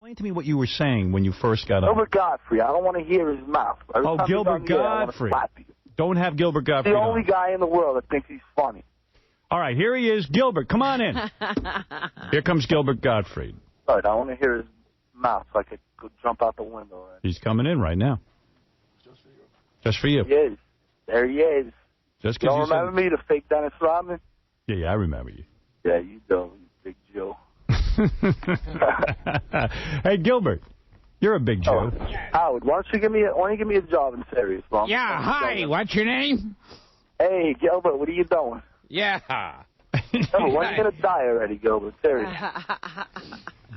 Explain to me what you were saying when you first got on. Gilbert Gottfried. I don't want to hear his mouth. Oh, Gilbert Gottfried. Don't have Gilbert Gottfried. The only guy in the world that thinks he's funny. All right, here he is. Gilbert, come on in. Here comes Gilbert Gottfried. All right, I want to hear his mouth so I could jump out the window. Right? He's coming in right now. Just for you. Just for you. He is. There he is. Just you don't remember me, the fake Dennis Rodman? Yeah, I remember you. Yeah, you don't, you big Joe. Hey, Gilbert, you're a big Joe. Howard, why don't you give me a job in Sirius, Mom? Yeah, hi. What's your name? Hey, Gilbert, what are you doing? Yeah. Gilbert, when are you going to die already, Gilbert? Seriously.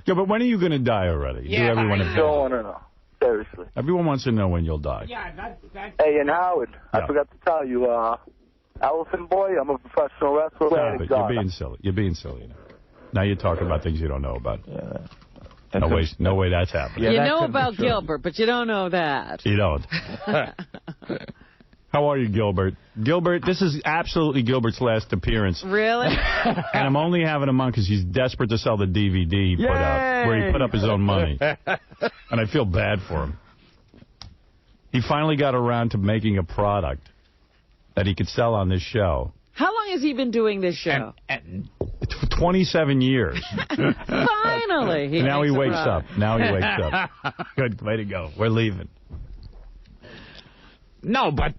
Gilbert, when are you going to die already? Yeah, do everyone I don't know. Seriously. Everyone wants to know when you'll die. Yeah, that's... Hey, and Howard, I forgot to tell you, Elephant Boy, I'm a professional wrestler. Stop it. You're being silly. You're being silly now. Now you're talking about things you don't know about. Yeah. No way that's happening. Yeah, you know about Gilbert, but you don't know that. You don't. How are you, Gilbert? Gilbert, this is absolutely Gilbert's last appearance. Really? And I'm only having him on because he's desperate to sell the DVD put up, where he put up his own money. And I feel bad for him. He finally got around to making a product that he could sell on this show. How long has he been doing this show? It's for 27 years. Finally. Now he wakes up. Now he wakes up. Good. Way to go. We're leaving. No, but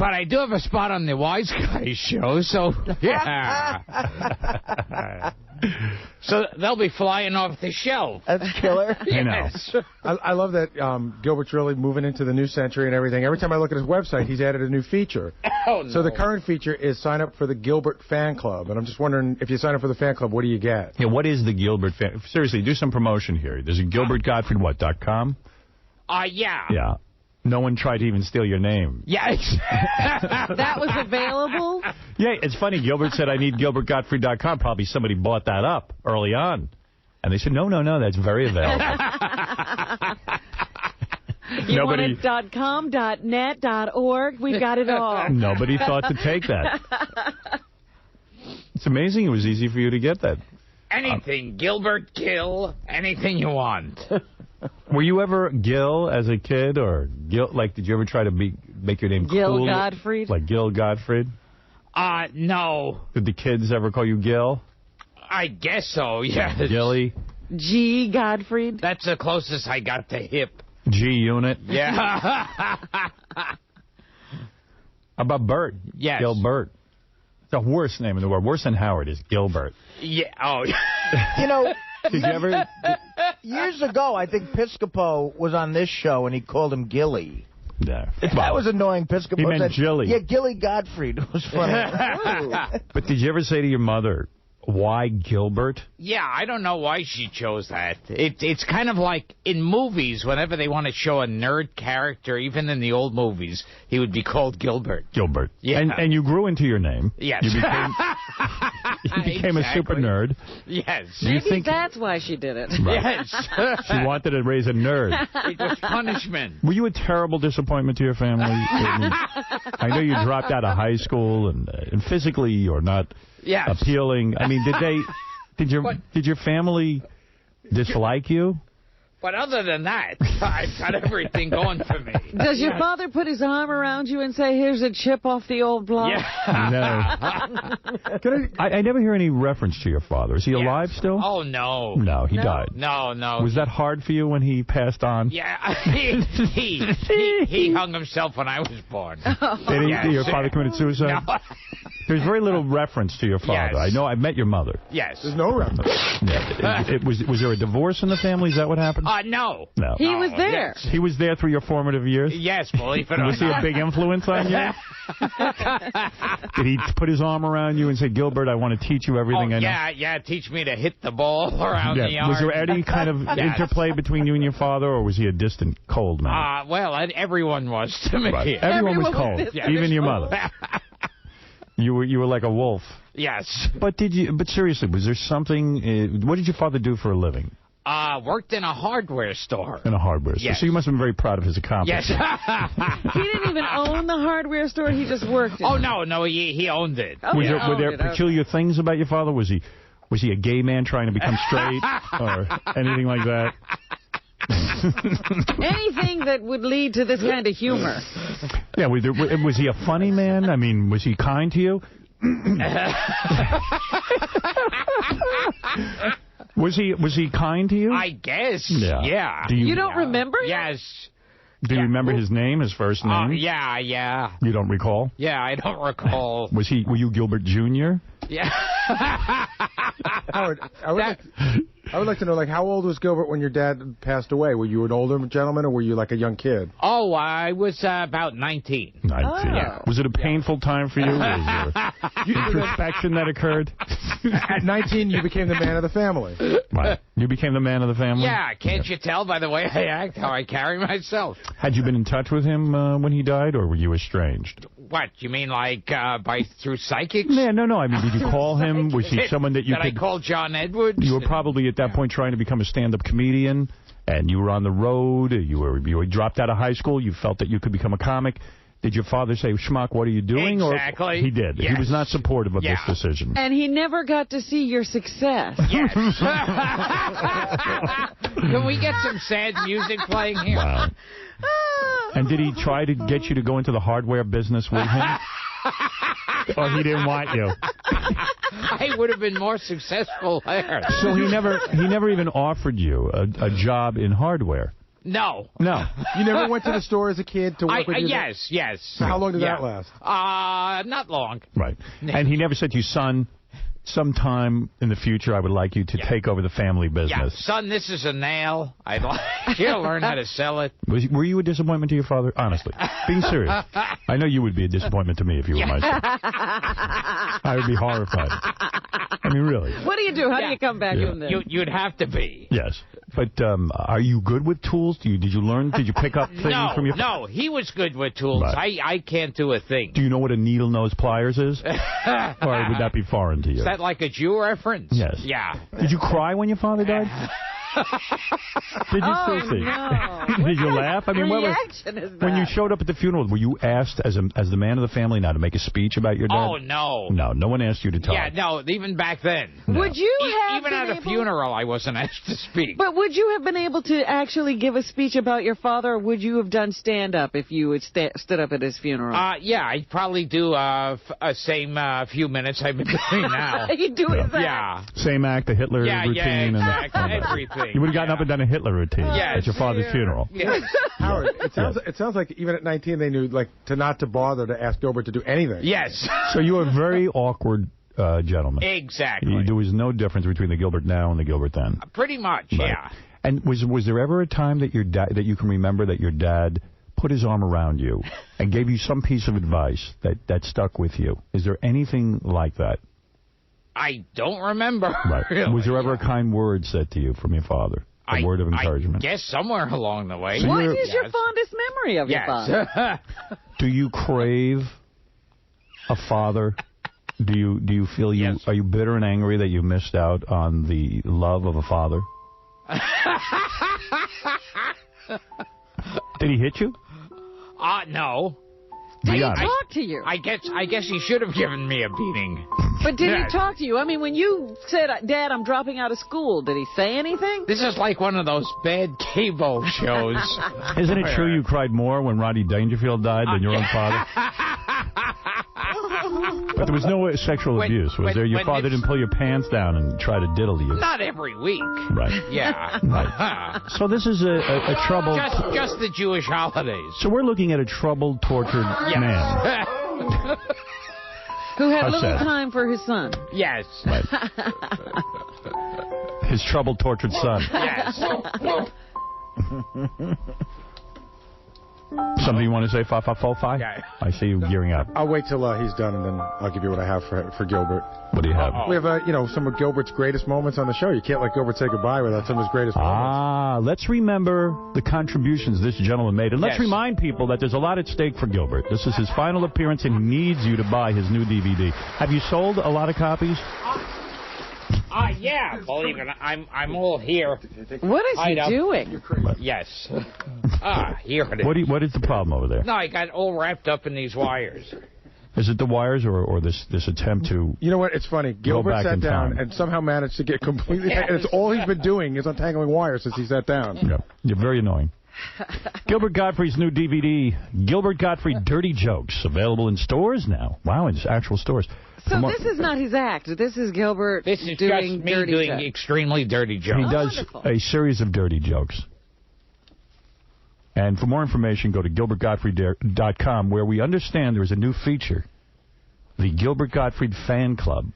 I do have a spot on the Wise Guys show, so yeah. So they'll be flying off the shelf. That's killer. Yes. I love that Gilbert's really moving into the new century and everything. Every time I look at his website, he's added a new feature. Oh, no. So the current feature is sign up for the Gilbert fan club. And I'm just wondering, if you sign up for the fan club, what do you get? Yeah, what is the Gilbert fan? Seriously, do some promotion here. There's a GilbertGottfried.com? Yeah. Yeah. No one tried to even steal your name. Yes. That was available? Yeah, it's funny. Gilbert said, I need GilbertGottfried.com. Probably somebody bought that up early on. And they said, no, that's very available. You want it .com, .net, .org? We got it all. Nobody thought to take that. It's amazing it was easy for you to get that. Anything, Gilbert, Gil, anything you want. Were you ever Gil as a kid, or Gil? Like, did you ever try to make your name Gil cool? Gottfried? Like Gil Gottfried? No. Did the kids ever call you Gil? I guess so, yes. Gilly? G. Gottfried? That's the closest I got to hip. G-Unit? Yeah. How about Bert? Yes. Gilbert. It's the worst name in the world. Worse than Howard is Gilbert. Yeah. Oh. You know... Did you ever... Years ago, I think Piscopo was on this show, and he called him Gilly. Yeah. That was annoying. Piscopo He meant said, Gilly. Yeah, Gilly Gottfried. It was funny. But did you ever say to your mother, why Gilbert? Yeah, I don't know why she chose that. It's kind of like in movies, whenever they want to show a nerd character, even in the old movies, he would be called Gilbert. Gilbert. Yeah. And you grew into your name. Yes. You became a super nerd. Yes. Maybe that's why she did it. Right. Yes. She wanted to raise a nerd. It was punishment. Were you a terrible disappointment to your family? I know you dropped out of high school, and physically you're not appealing. I mean, did your family dislike you? But other than that, I've got everything going for me. Does your father put his arm around you and say, here's a chip off the old block? Yeah. No. I never hear any reference to your father. Is he alive still? Oh, no. No, he died. No. Was that hard for you when he passed on? Yeah. He hung himself when I was born. Did your father committed suicide? No. There's very little reference to your father. Yes. I know. I met your mother. Yes. There's no reference. Yeah. Was there a divorce in the family? Is that what happened? No. No. He was there. Yes. He was there through your formative years? Yes, believe it or not. Was he a big influence on you? Did he put his arm around you and say, Gilbert, I want to teach you everything I know? Yeah, teach me to hit the ball around the yard. Was there any kind of interplay between you and your father, or was he a distant, cold man? Well, everyone was to me. Right. Everyone was cold, even your mother. You were like a wolf. Yes. But seriously, was there something? What did your father do for a living? Worked in a hardware store. In a hardware store. Yes. So you must have been very proud of his accomplishment. Yes. He didn't even own the hardware store. He just worked in it. No, he owned it. Oh, Were there peculiar things about your father? Was he a gay man trying to become straight or anything like that? Anything that would lead to this kind of humor. Yeah, was he a funny man? I mean, was he kind to you? Was he kind to you? I guess. Yeah. You don't remember him? Yes. Do you remember his name, his first name? Yeah. You don't recall? Yeah, I don't recall. Were you Gilbert Jr.? Yeah. Howard, I would like to know, like, how old was Gilbert when your dad passed away? Were you an older gentleman, or were you like a young kid? Oh, I was about 19. 19. Oh. Yeah. Was it a painful time for you? Was there introspection that occurred? At 19, you became the man of the family. Right. You became the man of the family? Yeah, can't you tell by the way I act, how I carry myself? Had you been in touch with him when he died, or were you estranged? What, you mean like through psychics? Yeah, no. I mean, did you call him? Was he someone that you Did could... I call John Edwards? You were probably at that point trying to become a stand-up comedian, and you were on the road, you dropped out of high school, you felt that you could become a comic. Did your father say, Schmuck, what are you doing? Exactly. Or he did. Yes. He was not supportive of this decision. And he never got to see your success. Yes. Can we get some sad music playing here? Wow. And did he try to get you to go into the hardware business with him? Or he didn't want you? I would have been more successful there. So he never even offered you a job in hardware? No. You never went to the store as a kid to work with your dad? Yes. So how long did that last? Not long. Right. And he never said to you, son, sometime in the future I would like you to take over the family business. Yeah, son, this is a nail. I'd like you to learn how to sell it. Were you a disappointment to your father? Honestly. Being serious. I know you would be a disappointment to me if you were my son. I would be horrified. I mean, really. What do you do? How do you come back from this? You'd have to be. Yes. But are you good with tools? Did you learn? Did you pick up things from your father? No, he was good with tools. Right. I can't do a thing. Do you know what a needle-nose pliers is? Or would that be foreign to you? Is that like a Jew reference? Yes. Yeah. Did you cry when your father died? Did you seriously? No. Did you laugh? I mean, reaction is that? When you showed up at the funeral, were you asked as the man of the family now to make a speech about your dad? Oh, no. No one asked you to talk. Yeah, no, even back then. No. Would you have even at a funeral, I wasn't asked to speak. But would you have been able to actually give a speech about your father, or would you have done stand-up if you had stood up at his funeral? Yeah, I'd probably do same few minutes I've been doing now. You do it that? Yeah. Same act, the Hitler routine. Yeah, exactly. Everything. You would have gotten up and done a Hitler routine Yes. at your father's funeral. Yes. Howard, it sounds like even at 19 they knew like not to bother to ask Gilbert to do anything. Yes. So you were a very awkward gentleman. Exactly. There was no difference between the Gilbert now and the Gilbert then. Pretty much, Right. yeah. And was there ever a time that that you can remember that your dad put his arm around you and gave you some piece of advice that stuck with you? Is there anything like that? I don't remember. Right. Really. Was there ever a kind word said to you from your father? A word of encouragement? I guess somewhere along the way. So What is your fondest memory of your father? Do you crave a father? Do you feel are you bitter and angry that you missed out on the love of a father? Did he hit you? No. Did he talk to you? I guess he should have given me a beating. But did he talk to you? I mean, when you said, Dad, I'm dropping out of school, did he say anything? This is like one of those bad cable shows. Isn't it true you cried more when Rodney Dangerfield died than your own father? But there was no sexual abuse, was there? Your father didn't pull your pants down and try to diddle you. Not every week. Right. Yeah. Right. So this is a troubled... Just the Jewish holidays. So we're looking at a troubled, tortured man. Who had How little sad. time for his son. Yes. Right. His troubled, tortured son. Yes. Something you want to say, Fa-Fa-Fo-Fi? Yeah. I see you gearing up. I'll wait till he's done, and then I'll give you what I have for Gilbert. What do you have? We have, some of Gilbert's greatest moments on the show. You can't let Gilbert say goodbye without some of his greatest moments. Let's remember the contributions this gentleman made. And let's Yes. remind people that there's a lot at stake for Gilbert. This is his final appearance, and he needs you to buy his new DVD. Have you sold a lot of copies? Yeah, believe it. I'm all here. What is he doing? Yes. Here it is. What is the problem over there? No, I got all wrapped up in these wires. Is it the wires or this attempt to... You know what? It's funny. Gilbert sat down and somehow managed to get completely... And it's all he's been doing is untangling wires since he sat down. Yeah. You're very annoying. Gilbert Gottfried's new DVD, Gilbert Gottfried Dirty Jokes, available in stores now. Wow, in actual stores. So this is not his act. This is Gilbert This is doing just me dirty doing jokes. extremely dirty jokes. He does a series of dirty jokes. And for more information, go to GilbertGottfried.com, where we understand there's a new feature, the Gilbert Gottfried Fan Club.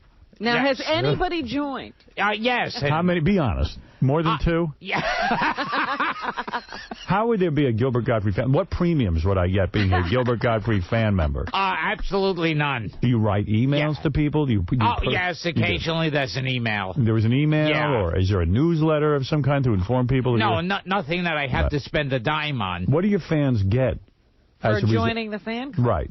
Now, has anybody joined? Yes. How many? Be honest. More than 2? Yeah. How would there be a Gilbert Gottfried fan? What premiums would I get being a Gilbert Gottfried fan member? Absolutely none. Do you write emails to people? Do you yes, occasionally there's an email. There was an email, or is there a newsletter of some kind to inform people? No, nothing that I have to spend a dime on. What do your fans get? For joining the fan club? Right.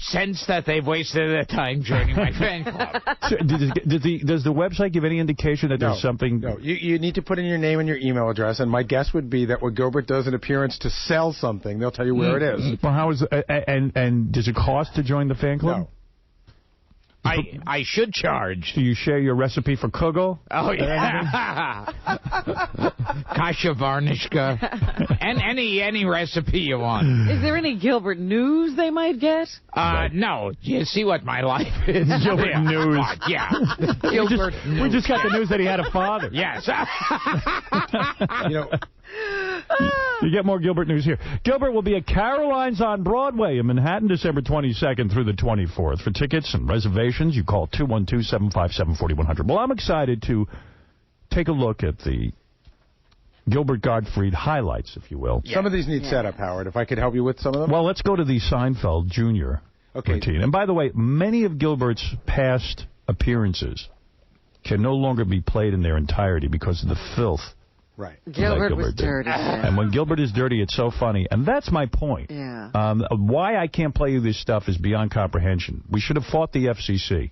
Sense that they've wasted their time joining my fan club. So, does the website give any indication that there's something? No, you need to put in your name and your email address, and my guess would be that when Gilbert does an appearance to sell something, they'll tell you where it is. Well, how is and does it cost to join the fan club? No. I should charge. Do you share your recipe for kugel? Oh, yeah. Kasha Varnishka. And any recipe you want. Is there any Gilbert news they might get? No. You see what my life is? Gilbert news. Yeah. Gilbert news. We just got the news that he had a father. Yes. You get more Gilbert news here. Gilbert will be at Caroline's on Broadway in Manhattan, December 22nd through the 24th. For tickets and reservations, you call 212-757-4100. Well, I'm excited to take a look at the Gilbert Gottfried highlights, if you will. Some of these need setup, Howard, if I could help you with some of them. Well, let's go to the Seinfeld Jr. routine. And by the way, many of Gilbert's past appearances can no longer be played in their entirety because of the filth. Right. Gilbert was dirty. And when Gilbert is dirty, it's so funny. And that's my point. Yeah. Why I can't play you this stuff is beyond comprehension. We should have fought the FCC.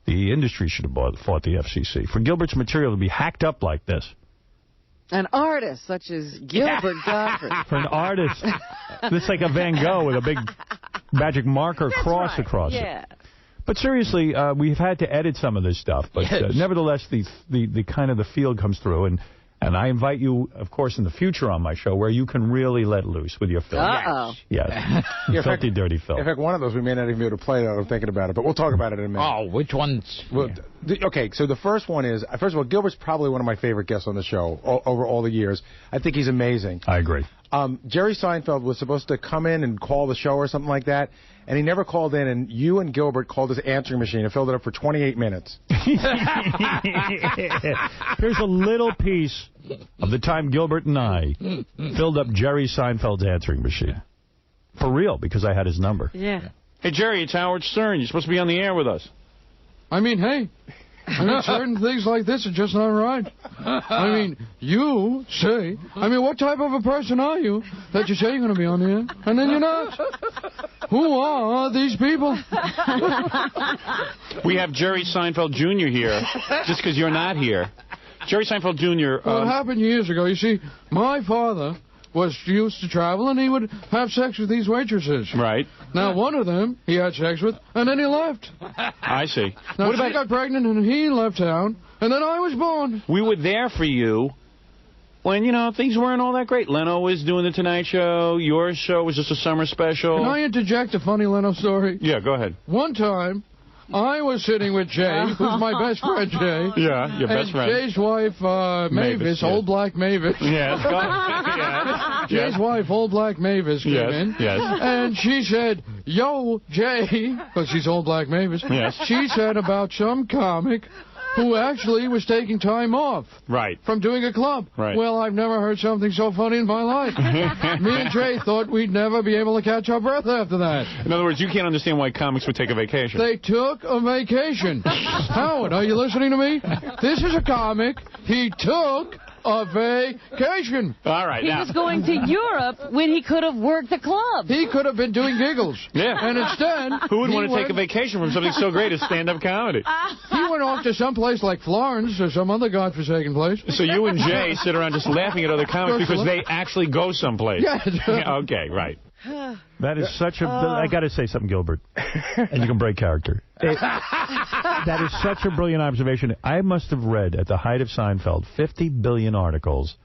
The industry should have fought the FCC. For Gilbert's material to be hacked up like this. An artist such as Gilbert Gottfried. For an artist, it's like a Van Gogh with a big magic marker cross across it. But seriously, we've had to edit some of this stuff. But nevertheless, the kind of the field comes through. And I invite you, of course, in the future on my show where you can really let loose with your film. Uh-oh. Yes. Filthy, dirty film. In fact, one of those we may not even be able to play now. I'm thinking about it, but we'll talk about it in a minute. Oh, which ones? Well, okay, so the first one is, first of all, Gilbert's probably one of my favorite guests on the show over all the years. I think he's amazing. I agree. Jerry Seinfeld was supposed to come in and call the show or something like that, and he never called in, and you and Gilbert called his answering machine and filled it up for 28 minutes. Here's a little piece of the time Gilbert and I filled up Jerry Seinfeld's answering machine. For real, because I had his number. Yeah. Hey, Jerry, it's Howard Stern. You're supposed to be on the air with us. I mean, hey, certain things like this are just not right. I mean, you say, what type of a person are you that you say you're going to be on the air, and then you're not? Who are these people? We have Jerry Seinfeld Jr. here, just because you're not here. Jerry Seinfeld Jr. Well, it happened years ago. You see, my father was used to travel, and he would have sex with these waitresses. Right. Now, one of them he had sex with, and then he left. I see. Now, she got pregnant, and he left town, and then I was born. We were there for you when, things weren't all that great. Leno was doing The Tonight Show. Your show was just a summer special. Can I interject a funny Leno story? Yeah, go ahead. One time, I was sitting with Jay, who's my best friend, Jay. Yeah, your best friend. Jay's wife, Mavis, yes. Old Black Mavis. Yes, go ahead. Jay's wife, Old Black Mavis, came in. Yes. And she said, yo, Jay, because she's Old Black Mavis. Yes. She said about some comic who actually was taking time off. Right. From doing a club. Right. Well, I've never heard something so funny in my life. Me and Jay thought we'd never be able to catch our breath after that. In other words, you can't understand why comics would take a vacation. They took a vacation. Howard, are you listening to me? This is a comic. He took a vacation. All right, He was going to Europe when he could have worked the club. He could have been doing giggles. Yeah. And instead... Who would want to take a vacation from something so great as stand-up comedy? He went off to some place like Florence or some other godforsaken place. So you and Jay sit around just laughing at other comics because they actually go someplace. Yes. Okay, right. That is such a... I got to say something, Gilbert. And you can break character. That is such a brilliant observation. I must have read, at the height of Seinfeld, 50 billion articles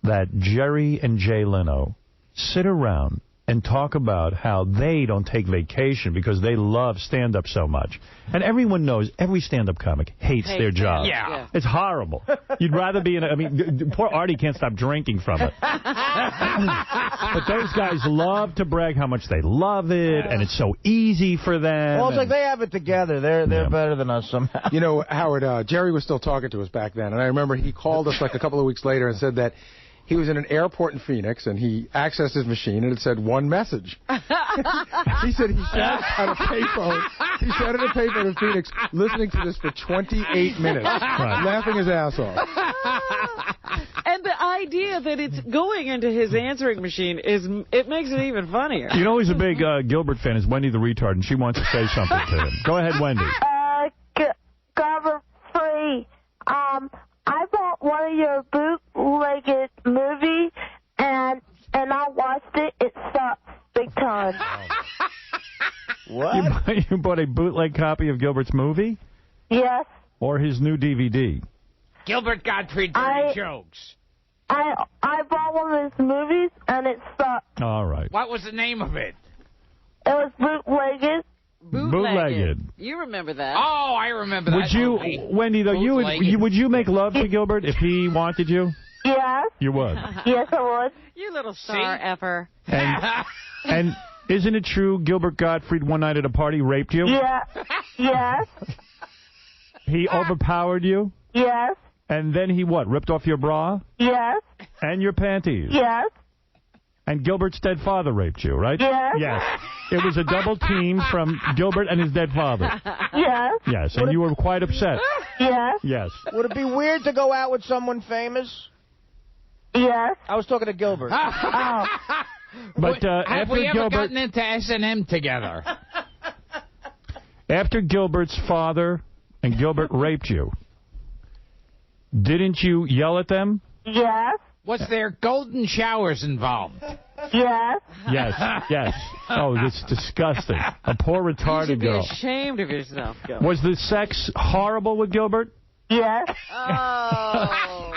that Jerry and Jay Leno sit around and talk about how they don't take vacation because they love stand-up so much. And everyone knows every stand-up comic hates their job. Yeah. It's horrible. You'd rather be in a... I mean, poor Artie can't stop drinking from it. But those guys love to brag how much they love it, and it's so easy for them. Well, it's like they have it together. They're better than us somehow. You know, Howard, Jerry was still talking to us back then, and I remember he called us like a couple of weeks later and said that he was in an airport in Phoenix, and he accessed his machine, and it said one message. He said he sat at a payphone. He sat at a payphone in Phoenix listening to this for 28 minutes, laughing his ass off. And the idea that it's going into his answering machine, it makes it even funnier. You know who's a big Gilbert fan is Wendy the retard, and she wants to say something to him. Go ahead, Wendy. Gottfried, I bought one of your bootlegged movies, and I watched it. It sucks big time. What? You bought a bootleg copy of Gilbert's movie? Yes. Or his new DVD? Gilbert Gottfried dirty jokes. I bought one of his movies, and it sucked. All right. What was the name of it? It was bootlegged. Bootlegged. You remember that. Oh, I remember that. Would you, movie. Wendy, though, would you make love to Gilbert if he wanted you? Yes. You would. Yes, I would. You little star effer. And isn't it true Gilbert Gottfried one night at a party raped you? Yeah. Yes. He overpowered you? Yes. And then he what, ripped off your bra? Yes. And your panties? Yes. And Gilbert's dead father raped you, right? Yes. Yes. It was a double team from Gilbert and his dead father. Yes. Yes, and you were quite upset. Yes. Yes. Would it be weird to go out with someone famous? Yes. I was talking to Gilbert. Oh. But Have after we ever Gilbert, gotten into S&M together? after Gilbert's father and Gilbert raped you, didn't you yell at them? Yes. Was there golden showers involved? Yes. Yes, yes. Oh, that's disgusting. A poor retarded You should be girl. ashamed of yourself, Gilbert. Was the sex horrible with Gilbert? Yes. Oh.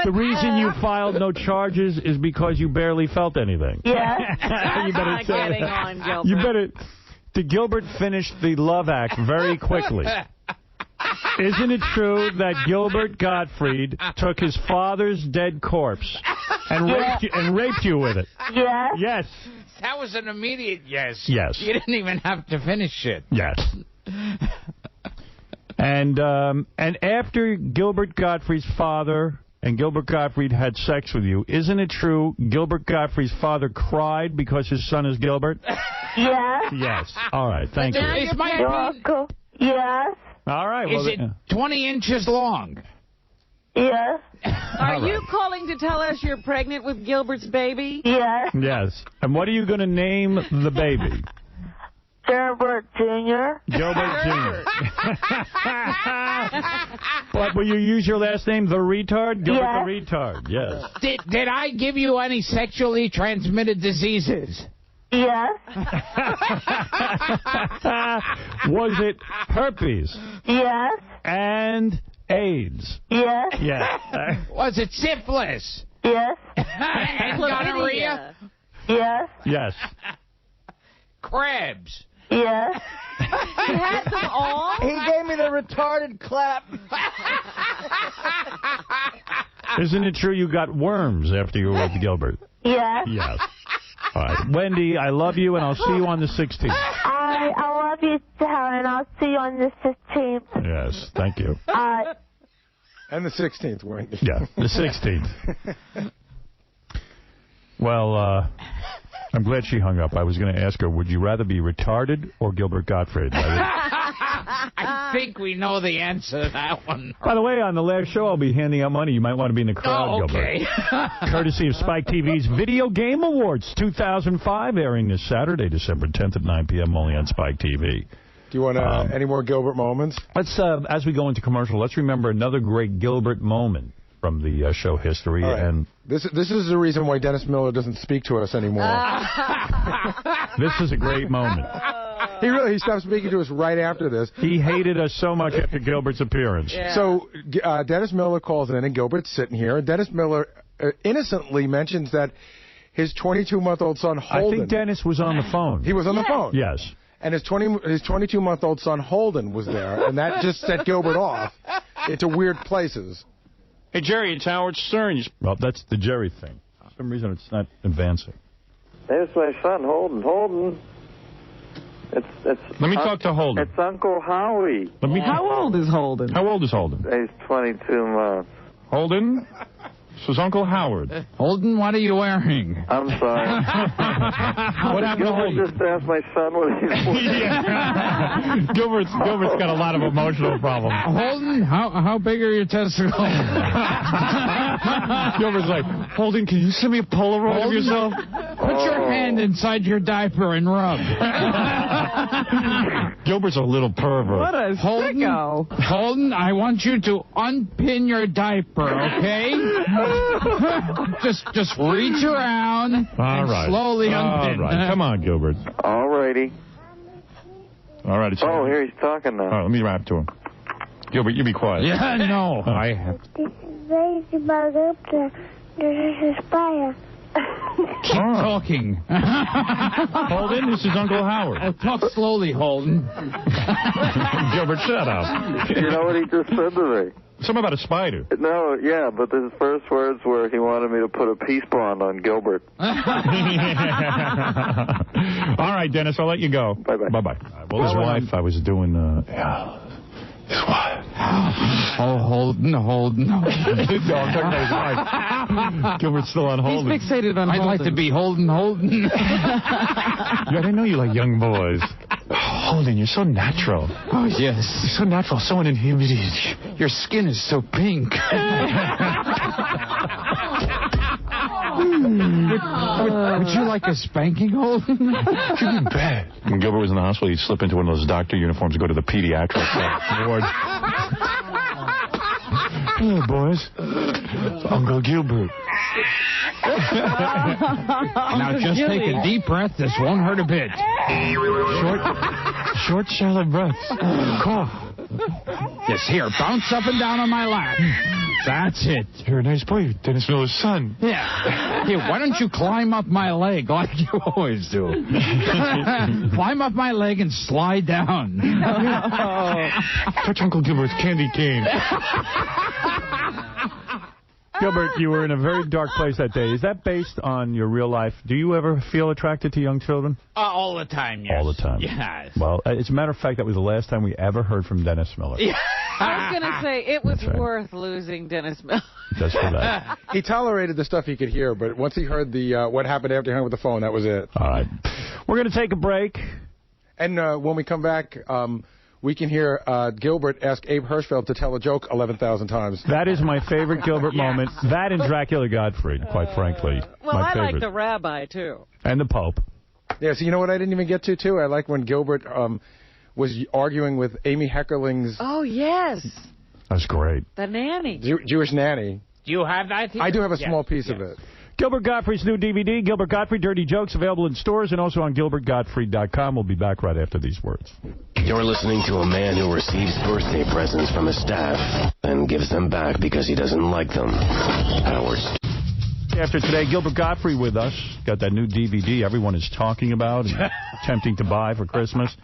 The reason you filed no charges is because you barely felt anything. Yes. You better say Getting that. on, Gilbert. You better. Gilbert finished the love act very quickly. Isn't it true that Gilbert Gottfried took his father's dead corpse and raped you with it? Yes. Yes. That was an immediate yes. Yes. You didn't even have to finish it. Yes. And after Gilbert Gottfried's father and Gilbert Gottfried had sex with you, isn't it true Gilbert Gottfried's father cried because his son is Gilbert? Yes. Yes. All right. Thank you. Is my You're welcome. Yes. All right. Well, Is it 20 inches long? Yes. Are you calling to tell us you're pregnant with Gilbert's baby? Yes. Yes. And what are you going to name the baby? Gilbert Jr. Gilbert Jr. What, will you use your last name, the retard? Gilbert Yes. the retard, yes. Did I give you any sexually transmitted diseases? Yes. Was it herpes Yes. and AIDS? Yes. Yes. Was it syphilis? Yes. And gonorrhea? Yes. Yes. Crabs? Yes. He had them all? He gave me the retarded clap. Isn't it true you got worms after you were with Gilbert? Yes. Yes. All right. Wendy, I love you, and I'll see you on the 16th. I love you, Howard, and I'll see you on the 15th. Yes, thank you. And the 16th, Wendy. Yeah, the 16th. Well, I'm glad she hung up. I was going to ask her, would you rather be retarded or Gilbert Gottfried? I think we know the answer to that one. By the way, on the last show, I'll be handing out money. You might want to be in the crowd, okay. Gilbert. Courtesy of Spike TV's Video Game Awards 2005, airing this Saturday, December 10th at 9 p.m. only on Spike TV. Do you want any more Gilbert moments? Let's, as we go into commercial, let's remember another great Gilbert moment from the show history. Right. And this is the reason why Dennis Miller doesn't speak to us anymore. This is a great moment. He stopped speaking to us right after this. He hated us so much after Gilbert's appearance. Yeah. So Dennis Miller calls in, and Gilbert's sitting here. And Dennis Miller innocently mentions that his 22-month-old son, Holden... I think Dennis was on the phone. He was on the phone? Yes. And his 22-month-old son, Holden, was there. And that just set Gilbert off into weird places. Hey, Jerry, it's Howard Stern. Well, that's the Jerry thing. For some reason, it's not advancing. There's my son, Holden. Holden. It's. Let me talk to Holden. It's Uncle Howie. How old is Holden? How old is Holden? He's 22 months. Holden? This is Uncle Howard. Holden, what are you wearing? I'm sorry. What happened to Holden? Just asked my son what he's wearing. Yeah. Gilbert's got a lot of emotional problems. Holden, how big are your testicles? Gilbert's like, Holden, can you send me a Polaroid of yourself? Put your hand inside your diaper and rub. Gilbert's a little pervert. What a sicko. Holden, I want you to unpin your diaper, okay? just reach around and slowly unpin. All right. Come on, Gilbert. All righty. All right. Here he's talking now. All right, let me rap to him. Gilbert, you be quiet. Yeah, no. I have. Keep talking. Holden, this is Uncle Howard. Talk slowly, Holden. Gilbert, shut up. You know what he just said to me? Something about a spider. No, yeah, but his first words were he wanted me to put a peace bond on Gilbert. All right, Dennis, I'll let you go. Bye-bye. Bye-bye. Well, his wife, I was doing, his wife. Oh, Holden. No, I'm talking about his wife. Gilbert's still on Holden. He's fixated on Holden. I'd like to be Holden. I didn't know you like young boys. Holden, you're so natural. Oh, yes. You're so natural, so uninhibited. Your skin is so pink. Would you like a spanking, Holden? You'd be bad. When Gilbert was in the hospital, he'd slip into one of those doctor uniforms and go to the pediatric ward. Hello, boys. It's Uncle Gilbert. Now just take a deep breath. This won't hurt a bit. Short, shallow breaths. Cough. Yes, here, bounce up and down on my lap. That's it. You're a nice boy, Dennis Miller's son. Yeah. Here, why don't you climb up my leg like you always do? Climb up my leg and slide down. Touch Uncle Gilbert's candy cane. Gilbert, you were in a very dark place that day. Is that based on your real life? Do you ever feel attracted to young children? All the time, yes. All the time. Yes. Well, as a matter of fact, that was the last time we ever heard from Dennis Miller. Yeah. I was going to say, it was That's right. worth losing Dennis Miller. Just for that. He tolerated the stuff he could hear, but once he heard the what happened after he hung up the phone, that was it. All right. We're going to take a break. And when we come back, we can hear Gilbert ask Abe Hirschfeld to tell a joke 11,000 times. That is my favorite Gilbert moment. That and Dracula Gottfried, quite frankly. Well, my I favorite. like the rabbi, too. And the Pope. Yeah, so you know what I didn't even get to, too? I like when Gilbert was arguing with Amy Heckerling's... Oh, yes. That's great. The nanny. Jewish nanny. Do you have that here? I do have a small piece of it. Gilbert Gottfried's new DVD, Gilbert Gottfried, Dirty Jokes, available in stores and also on GilbertGottfried.com. We'll be back right after these words. You're listening to a man who receives birthday presents from his staff and gives them back because he doesn't like them. Howard. After today, Gilbert Gottfried with us. Got that new DVD everyone is talking about and attempting to buy for Christmas.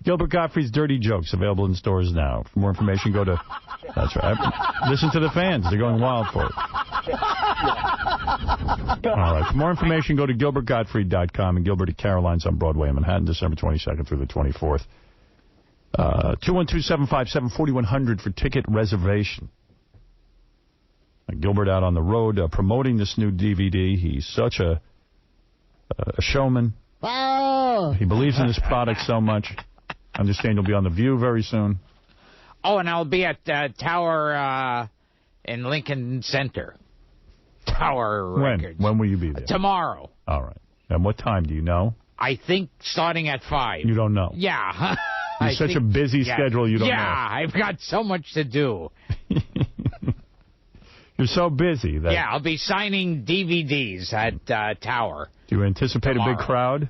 Gilbert Gottfried's Dirty Jokes, available in stores now. For more information, go to... That's right. Listen to the fans. They're going wild for it. All right. For more information, go to GilbertGottfried.com and Gilbert at Caroline's on Broadway in Manhattan, December 22nd through the 24th. 212-757-4100 for ticket reservation. Gilbert out on the road promoting this new DVD. He's such a showman. Oh. He believes in this product so much. I understand he'll be on The View very soon. Oh, and I'll be at Tower in Lincoln Center. Tower Records. When will you be there? Tomorrow. All right. And what time, do you know? I think starting at 5. You don't know? Yeah. It's such a busy schedule, you don't know. Yeah, I've got so much to do. You're so busy that... Yeah, I'll be signing DVDs at Tower. Do you anticipate a big crowd?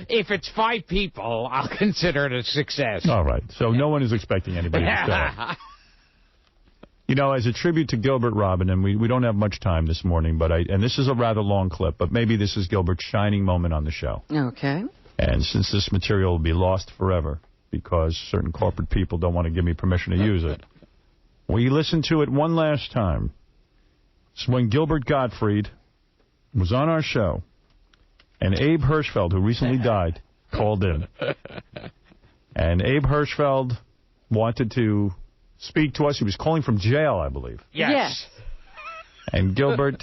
If it's 5 people, I'll consider it a success. All right. So no one is expecting anybody to show. You know, as a tribute to Gilbert, Robin, and we don't have much time this morning, but and this is a rather long clip, but maybe this is Gilbert's shining moment on the show. Okay. And since this material will be lost forever because certain corporate people don't want to give me permission to use it, we listen to it one last time. It's when Gilbert Gottfried was on our show, and Abe Hirschfeld, who recently died, called in. And Abe Hirschfeld wanted to speak to us. He was calling from jail, I believe. Yes. And Gilbert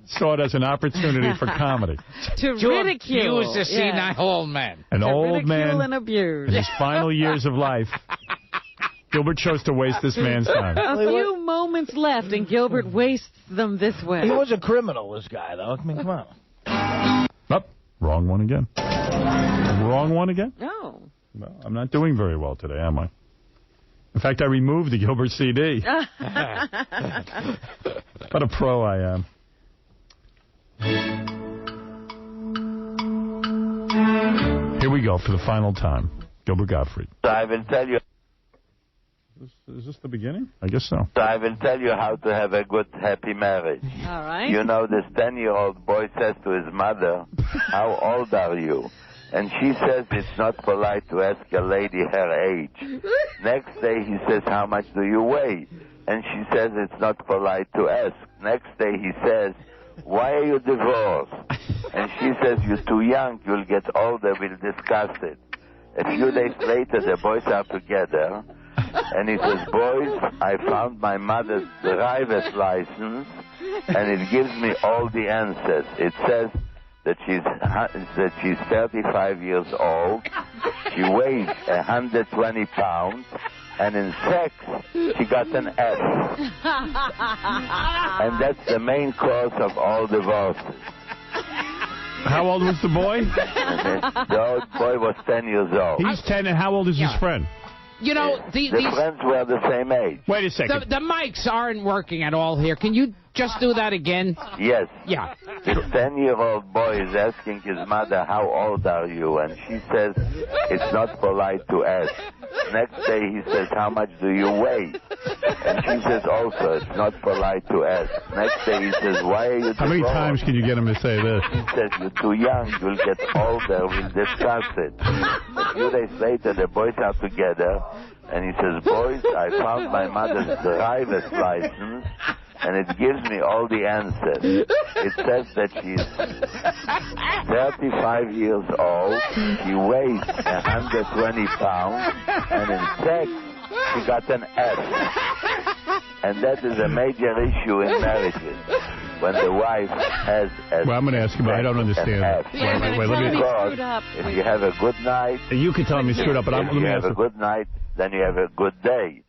saw it as an opportunity for comedy. To ridicule. Abuse a senile old man. An old man ridicule and abuse. in his final years of life. Gilbert chose to waste this man's time. A few moments left, and Gilbert wastes them this way. He was a criminal, this guy, though. I mean, come on. Oh, wrong one again. Wrong one again? No. Well, I'm not doing very well today, am I? In fact, I removed the Gilbert CD. What a pro I am. Here we go for the final time. Gilbert Gottfried. I will tell you. Is this the beginning? I guess so. I will tell you how to have a good, happy marriage. All right. You know, this 10-year-old boy says to his mother, "How old are you?" And she says it's not polite to ask a lady her age. Next day he says, "How much do you weigh?" And she says it's not polite to ask. Next day he says, "Why are you divorced?" And she says, "You're too young, you'll get older, we'll discuss it." A few days later the boys are together, and he says, "Boys, I found my mother's driver's license, and it gives me all the answers. It says that she's 35 years old, she weighs 120 pounds, and in sex, she got an F. And that's the main cause of all divorces." How old was the boy? The old boy was 10 years old. He's 10, and how old is his friend? You know, the friends were the same age. Wait a second. The mics aren't working at all here. Can you just do that again? Yes. Yeah. This 10-year-old boy is asking his mother, "How old are you?" And she says, "It's not polite to ask." Next day he says, "How much do you weigh?" And she says also, "It's not polite to ask." Next day he says, "Why are you divorced?" How many times can you get him to say this? He says, "You're too young, you'll get older, we'll discuss it." A few days later the boys are together, and he says, "Boys, I found my mother's driver's license, and it gives me all the answers. It says that she's 35 years old, she weighs 120 pounds, and in sex, she got an F. And that is a major issue in marriages, when the wife has a Well, I'm going to ask you, but I don't understand that. Wait, let me... Because if you have a good night... You can tell me screwed up, but let me ask you. If you have a good night, then you have a good day.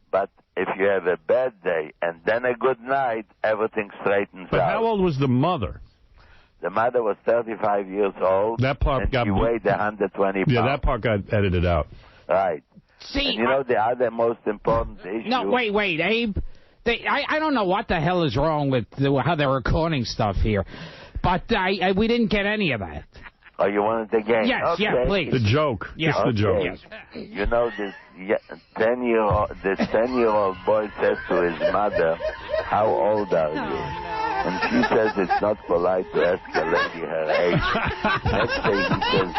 But if you have a bad day and then a good night, everything straightens out. But how old was the mother? The mother was 35 years old. That part and got... she weighed 120 pounds. Yeah, that part got edited out. Right. See, and you know the other most important issue... No, wait, Abe. I don't know what the hell is wrong with how they're recording stuff here, but we didn't get any of that. Oh, you wanted the game? Yes, okay. yeah, please. The joke. Yeah. Just the joke. Yes. You know, this 10-year-old boy says to his mother, "How old are you?" And she says it's not polite to ask a lady her age. Next day he says,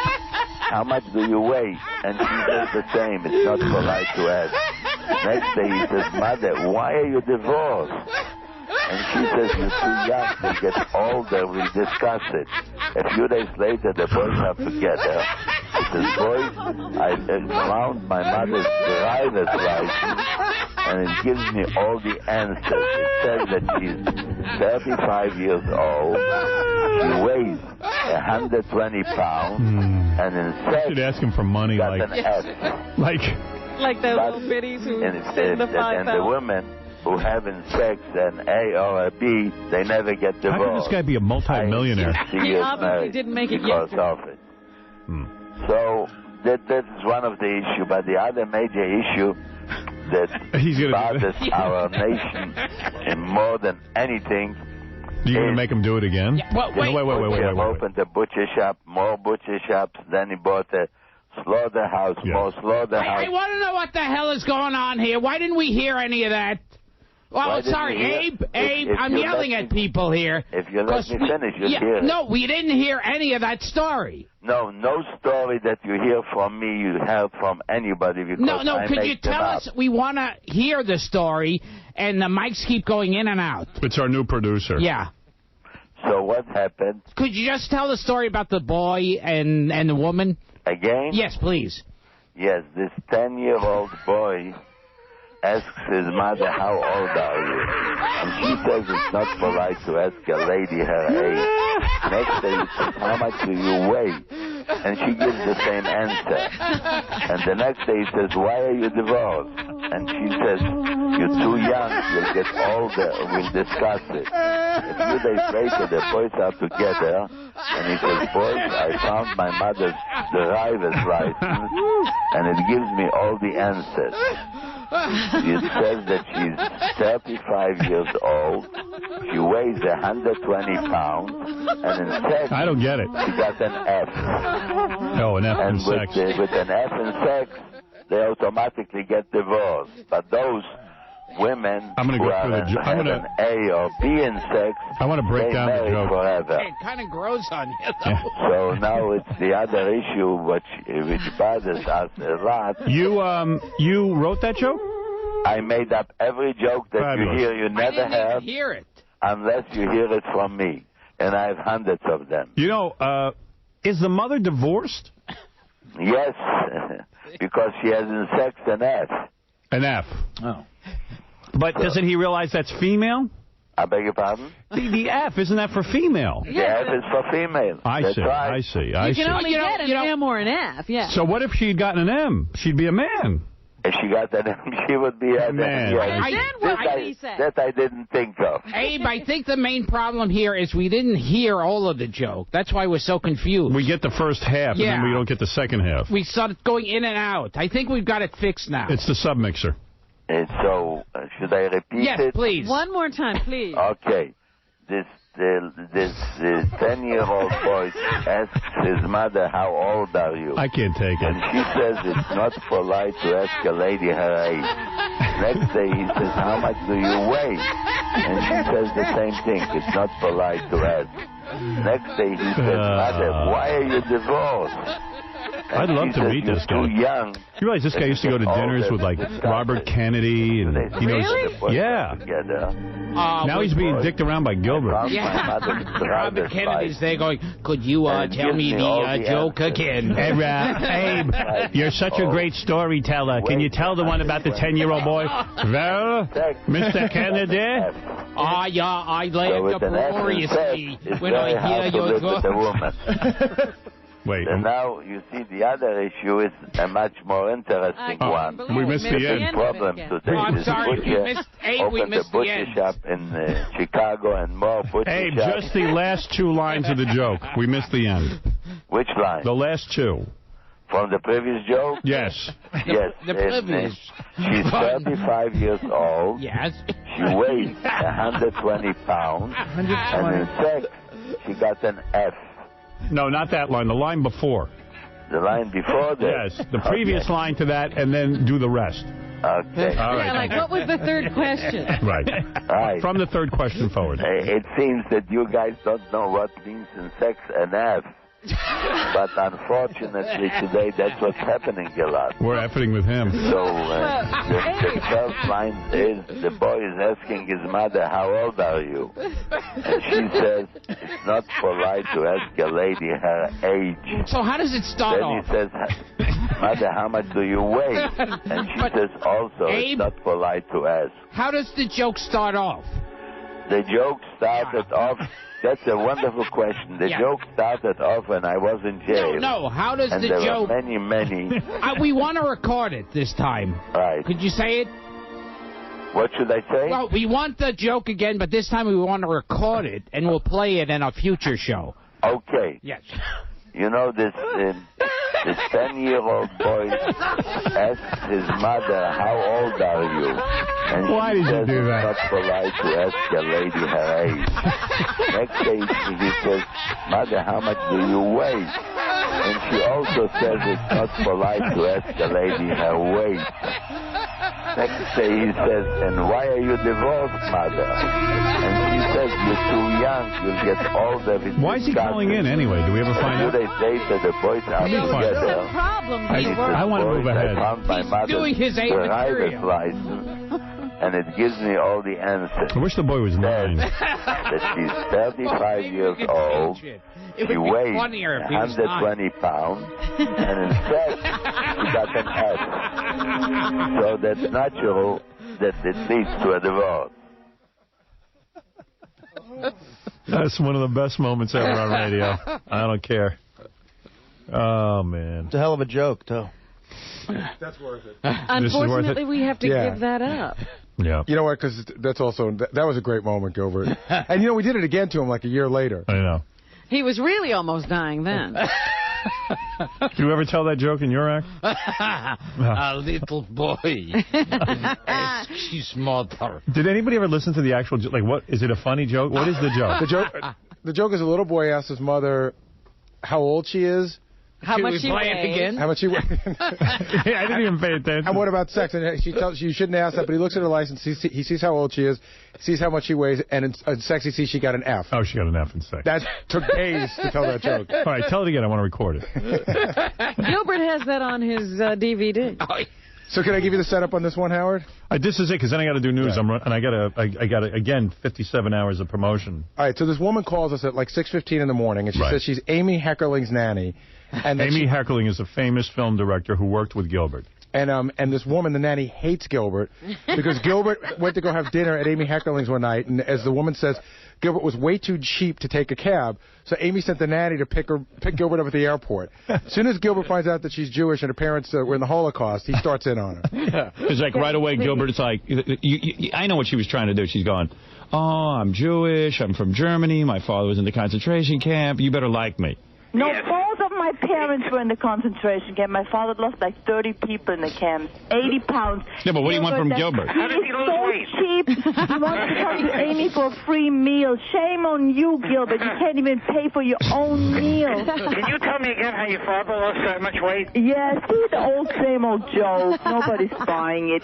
"How much do you weigh?" And she says the same, it's not polite to ask. Next day he says, "Mother, why are you divorced?" And she says, "You're too young, you get older, we'll discuss it." A few days later, the boys are together. He says, "Boys, I found my mother's driver's license, and it gives me all the answers. It says that she's 35 years old, she weighs 120 pounds, and in sex, you should ask him for money, got like... an F. Like those little biddies who send the 5 And the women who having sex, an A or a B, they never get divorced. How can this guy be a multi-millionaire? He obviously didn't make it because yet. of it. So that is one of the issue. But the other major issue, that bothers our nation and more than anything. You're going to make him do it again? Yeah, well, wait. He opened a butcher shop, more butcher shops. Then he bought a slaughterhouse, more slaughterhouse. I want to know what the hell is going on here. Why didn't we hear any of that? Well, sorry, Abe, I'm yelling at people here. If you let me finish, you'll hear it. No, we didn't hear any of that story. No story that you hear from me, you heard from anybody. Because could you tell us? We want to hear the story, and the mics keep going in and out. It's our new producer. Yeah. So what happened? Could you just tell the story about the boy and the woman? Again? Yes, please. Yes, this 10-year-old boy asks his mother, how old are you? And she says it's not polite to ask a lady her age. Next day he says, how much do you weigh? And she gives the same answer. And the next day he says, why are you divorced? And she says, you're too young, you'll get older, we'll discuss it. A few days later, the boys are together, and he says, boys, I found my mother's driver's license, and it gives me all the answers. It says that she's 35 years old, she weighs 120 pounds, and in sex, I don't get it. She got an F. Oh, an F in sex. With an F in sex, they automatically get divorced. But those women who have an A or B in sex, I want to break down the joke. Forever. It kind of grows on you, though. Yeah. So now it's the other issue which bothers us a lot. You wrote that joke? I made up every joke that you hear. You never heard. Hear it. Unless you hear it from me. And I have hundreds of them. You know, is the mother divorced? Yes, because she has in sex an F. An F. Oh. But doesn't he realize that's female? I beg your pardon? The F, isn't that for female? The F is for female. I see. You can only get an M or an F, yeah. So what if she had gotten an M? She'd be a man. If she got that M, she would be a man. That I didn't think of. Abe, I think the main problem here is we didn't hear all of the joke. That's why we're so confused. We get the first half, and then we don't get the second half. We started going in and out. I think we've got it fixed now. It's the submixer. So, should I repeat it? Yes, please. One more time, please. Okay. This 10-year-old boy asks his mother, how old are you? I can't take it. And she says it's not polite to ask a lady her age. Next day he says, how much do you weigh? And she says the same thing. It's not polite to ask. Next day he says, mother, why are you divorced? I'd love to meet this guy. Too young. You realize this guy used to go to dinners with, like, Robert Kennedy? And he knows, really? Yeah. Now he's being dicked around by Gilbert. Yeah. Robert Kennedy's there going, could you tell me the joke again? Abe, you're such a great storyteller. Can you tell the one about the 10-year-old boy? Well, Mr. Kennedy? I laughed uproariously when I hear your joke. Wait. And now, you see, the other issue is a much more interesting one. We missed the end. Problem today. I'm sorry, we missed the butcher shop in Chicago and more butcher Abe, shops. just the last two lines of the joke. We missed the end. Which line? The last two. From the previous joke? Yes. Yes. The privilege. She's 35 years old. Yes. She weighs 120 pounds. And in sex, she got an F. No, not that line. The line before. The line before that? Yes. The previous line to that, and then do the rest. Okay. All right. Yeah, like, what was the third question? Right. Right. From the third question forward. It seems that you guys don't know what means in sex an F. But unfortunately today that's what's happening a lot. We're happening with him. So the first line is the boy is asking his mother, how old are you? And she says it's not polite to ask a lady her age. So how does it start off? Then he says, mother, how much do you weigh? And she says also Abe, it's not polite to ask. How does the joke start off? The joke started off. That's a wonderful question. The joke started off when I was in jail. No, how does and the there joke... were many... we want to record it this time. Right. Could you say it? What should I say? Well, we want the joke again, but this time we want to record it, and we'll play it in a future show. Okay. Yes. You know, this The 10-year-old boy asks his mother, how old are you? And why did you do that? It's not polite to ask a lady her age. Next day he says, Mother, how much do you weigh? And she also says it's not polite to ask a lady her weight. Next day he says, and why are you divorced, Mother? And she says, you're too young, you'll get older. Why is he calling in anyway? Do we ever find out? 2 days later, the boys are together. I want to move ahead. I found my mother's driver's license, and it gives me all the answers. I wish the boy was 9. That she's 35 years old. She weighs 120 pounds, and instead she got an F. So that's natural that it leads to a divorce. That's one of the best moments ever on radio. I don't care. Oh, man. It's a hell of a joke, too. That's worth it. Unfortunately, we have to give that up. Yeah. You know what? Because that's also that was a great moment, Gilbert. And you know, we did it again to him like a year later. I know. He was really almost dying then. Did you ever tell that joke in your act? A little boy. She's mother. Did anybody ever listen to the actual joke? Like, what is it? A funny joke? What is the joke? The joke is a little boy asks his mother how old she is. How much she weighs. How much she weighs. I didn't even pay attention. And what about sex? And she tells you shouldn't ask that, but he looks at her license, he sees how old she is, sees how much she weighs, and in sex he sees she got an F. Oh, she got an F in sex. That took days to tell that joke. All right, tell it again. I want to record it. Gilbert has that on his DVD. So can I give you the setup on this one, Howard? This is it, because then I got to do news. Yeah. And I got to, again, 57 hours of promotion. All right, so this woman calls us at like 6:15 in the morning, and she says she's Amy Heckerling's nanny. And Amy Heckerling is a famous film director who worked with Gilbert. And this woman, the nanny, hates Gilbert because Gilbert went to go have dinner at Amy Heckerling's one night, and as the woman says, Gilbert was way too cheap to take a cab, so Amy sent the nanny to pick Gilbert up at the airport. As soon as Gilbert finds out that she's Jewish and her parents were in the Holocaust, he starts in on her. It's like right away, Gilbert's like, I know what she was trying to do. She's going, oh, I'm Jewish, I'm from Germany, my father was in the concentration camp, you better like me. No, both of my parents were in the concentration camp. My father lost like 30 people in the camp, 80 pounds. Yeah, but what do you want from Gilbert? How does he lose weight? Cheap. He wants to come to Amy for a free meal. Shame on you, Gilbert. You can't even pay for your own meal. Can you tell me again how your father lost so much weight? Yes, see the same old joke. Nobody's buying it.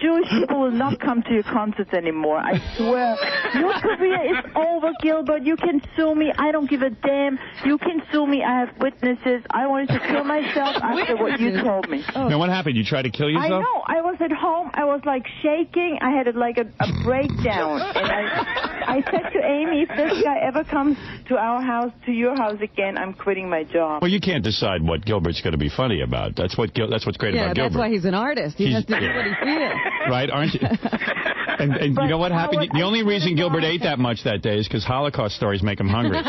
Jewish people will not come to your concerts anymore. I swear. Your career is over, Gilbert. You can sue me. I don't give a damn. You can sue me. I have witnesses. I wanted to kill myself after what you told me. Now, what happened? You tried to kill yourself? I know. I was at home. I was like shaking. I had like a breakdown. And I said to Amy, if this guy ever comes to our house, to your house again, I'm quitting my job. Well, you can't decide what Gilbert's going to be funny about. That's what's great about Gilbert. Yeah, that's why he's an artist. He has to do what he feels. Right, aren't you? And you know what happened? The only reason Gilbert ate that much that day is because Holocaust stories make him hungry.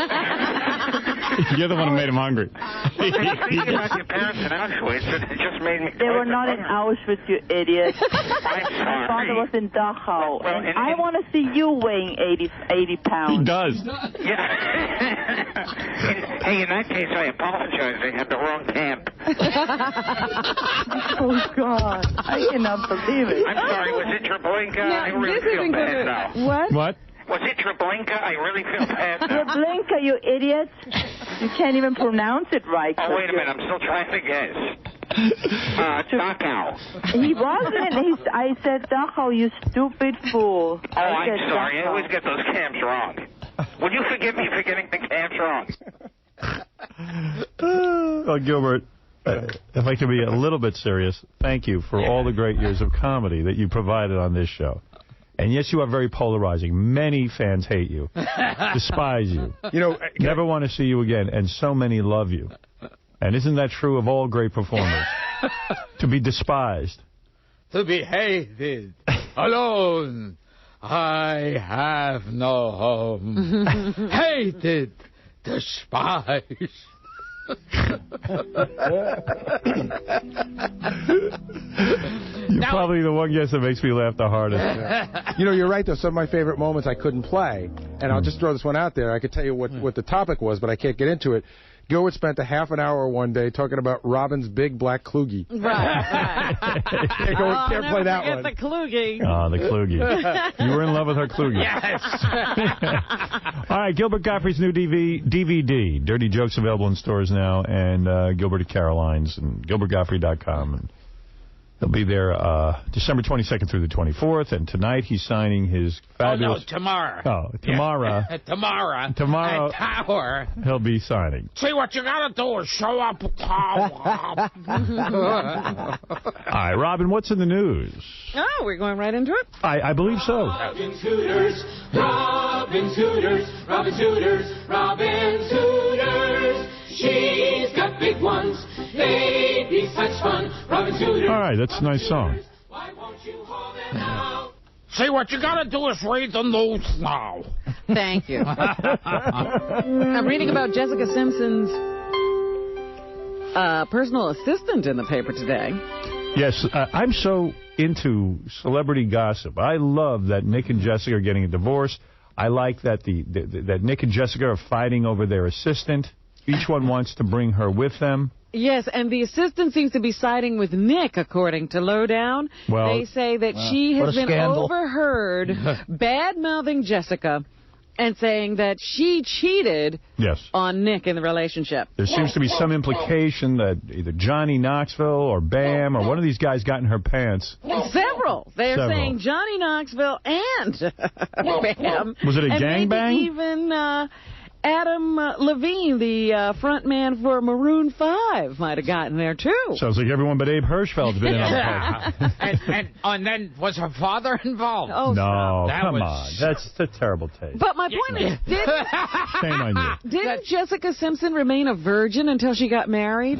You're the one who made him hungry. Speaking about your parents in Auschwitz, it just made me... They were not in Auschwitz, you idiot. My father was in Dachau. Well, and I want to see you weighing 80 pounds. He does. Yeah. Hey, in that case, I apologize. They had the wrong camp. Oh, God. I cannot believe it. I'm sorry. Was it Treblinka? I really feel bad now. What? Was it Treblinka? I really feel bad now. Treblinka, you idiot. You can't even pronounce it right. Oh, wait a minute. I'm still trying to guess. Dachau. He wasn't. I said Dachau, you stupid fool. Oh, I'm sorry. I always get those camps wrong. Would you forgive me for getting the camps wrong? Well, Gilbert, if I can be a little bit serious, thank you for all the great years of comedy that you provided on this show. And yes, you are very polarizing. Many fans hate you, despise you. You know, never want to see you again, and so many love you. And isn't that true of all great performers? To be despised. To be hated. Alone. I have no home. Hated. Despised. You're probably the one guest that makes me laugh the hardest. You know, you're right, though. Some of my favorite moments I couldn't play. And I'll just throw this one out there. I could tell you what the topic was, but I can't get into it. Gilbert spent a half an hour one day talking about Robin's big black Kluge. Right. Can't play that one. The Kluge. Oh, the Kluge. You were in love with her Kluge. Yes. All right, Gilbert Gottfried's new DVD. Dirty Jokes available in stores now, and Gilbert at Caroline's and GilbertGottfried.com. And he'll be there December 22nd through the 24th, and tonight he's signing his fabulous... Oh, no, tomorrow. Oh, tomorrow. Yeah. Tomorrow. Tomorrow. At Tower. He'll be signing. See, what you gotta do is show up at Tower. All right, Robin, what's in the news? Oh, we're going right into it? I believe so. Robin's Hooters, Robin's Hooters, Robin's Hooters, Robin's Hooters. She's got big ones. They'd be such fun. Robin's Hooters. All right, that's a nice song. Why won't you haul them out? See, what you gotta do is read the news now. Thank you. I'm reading about Jessica Simpson's personal assistant in the paper today. Yes, I'm so into celebrity gossip. I love that Nick and Jessica are getting a divorce. I like that that Nick and Jessica are fighting over their assistant. Each one wants to bring her with them. Yes, and the assistant seems to be siding with Nick, according to Lowdown. Well, they say that she has been scandal. overheard bad-mouthing Jessica and saying that she cheated on Nick in the relationship. There seems to be some implication that either Johnny Knoxville or Bam or one of these guys got in her pants. Several. They're saying Johnny Knoxville and Bam. Was it a gangbang? Even Adam Levine, the front man for Maroon 5, might have gotten there, too. Sounds like everyone but Abe Hirschfeld's been in on the party. and then was her father involved? Oh, no, come on. That's a terrible taste. But my point is, shame on you. Didn't Jessica Simpson remain a virgin until she got married?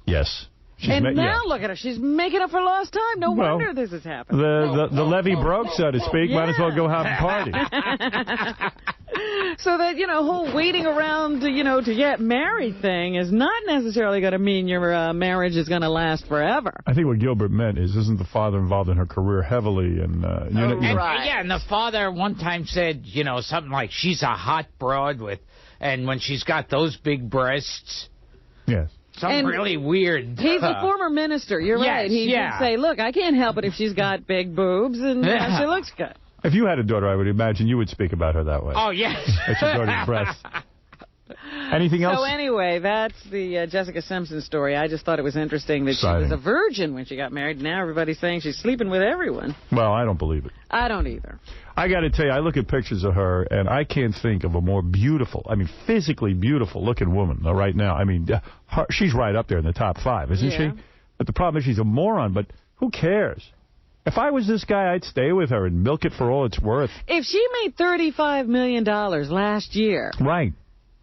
Yes. Now look at her. She's making up for lost time. No wonder this is happening. The levee broke, so to speak. Might as well go have a party. So that, whole waiting around, to get married thing is not necessarily going to mean your marriage is going to last forever. I think what Gilbert meant isn't the father involved in her career heavily? And, Yeah, and the father one time said, something like, she's a hot broad and when she's got those big breasts. Yes. Something really weird. He's a former minister. You're right. He did say, look, I can't help it if she's got big boobs and she looks good. If you had a daughter, I would imagine you would speak about her that way. Oh, yes. That's your daughter's breast. Anything else? So anyway, that's the Jessica Simpson story. I just thought it was interesting that she was a virgin when she got married. Now everybody's saying she's sleeping with everyone. Well, I don't believe it. I don't either. I got to tell you, I look at pictures of her, and I can't think of a more beautiful, physically beautiful-looking woman right now. She's right up there in the top 5, isn't she? But the problem is she's a moron, but who cares? If I was this guy, I'd stay with her and milk it for all it's worth. If she made $35 million last year... Right.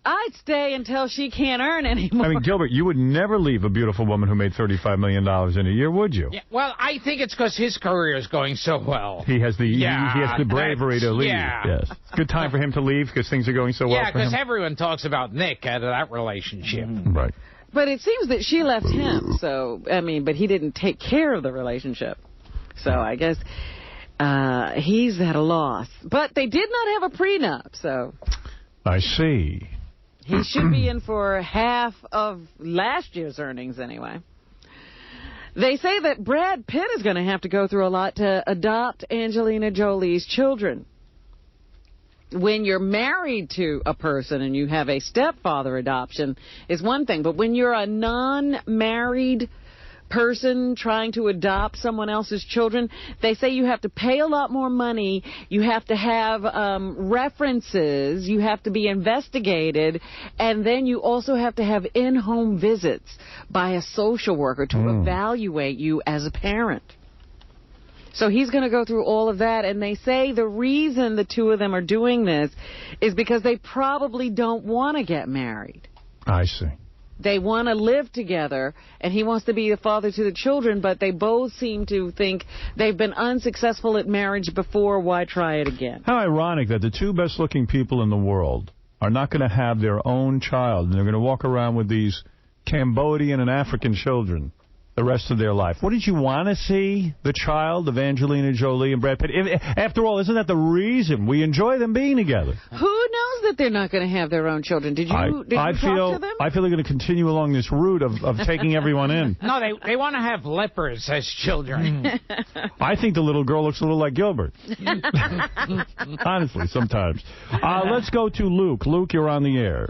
I'd stay until she can't earn anymore. Gilbert, you would never leave a beautiful woman who made $35 million in a year, would you? Yeah, well, I think it's because his career is going so well. He has the bravery to leave. Yeah. Yes. Good time for him to leave because things are going so well for him. Yeah, because everyone talks about Nick out of that relationship. Right. But it seems that she left him, but he didn't take care of the relationship. So I guess he's at a loss. But they did not have a prenup, so... I see. He should be in for half of last year's earnings anyway. They say that Brad Pitt is going to have to go through a lot to adopt Angelina Jolie's children. When you're married to a person and you have a stepfather adoption is one thing, but when you're a non-married person trying to adopt someone else's children, they say you have to pay a lot more money, you have to have references, you have to be investigated, and then you also have to have in-home visits by a social worker to evaluate you as a parent. So he's going to go through all of that, and they say the reason the two of them are doing this is because they probably don't want to get married. I see. They want to live together, and he wants to be the father to the children, but they both seem to think they've been unsuccessful at marriage before. Why try it again? How ironic that the two best-looking people in the world are not going to have their own child, and they're going to walk around with these Cambodian and African children. the rest of their life. Wouldn't you want to see the child of Angelina Jolie and Brad Pitt? After all, isn't that the reason we enjoy them being together? Who knows that they're not going to have their own children? Did you talk to them? I feel they're going to continue along this route of taking everyone in. No, they want to have lepers as children. I think the little girl looks a little like Gilbert. Honestly, sometimes. Let's go to Luke. Luke, you're on the air.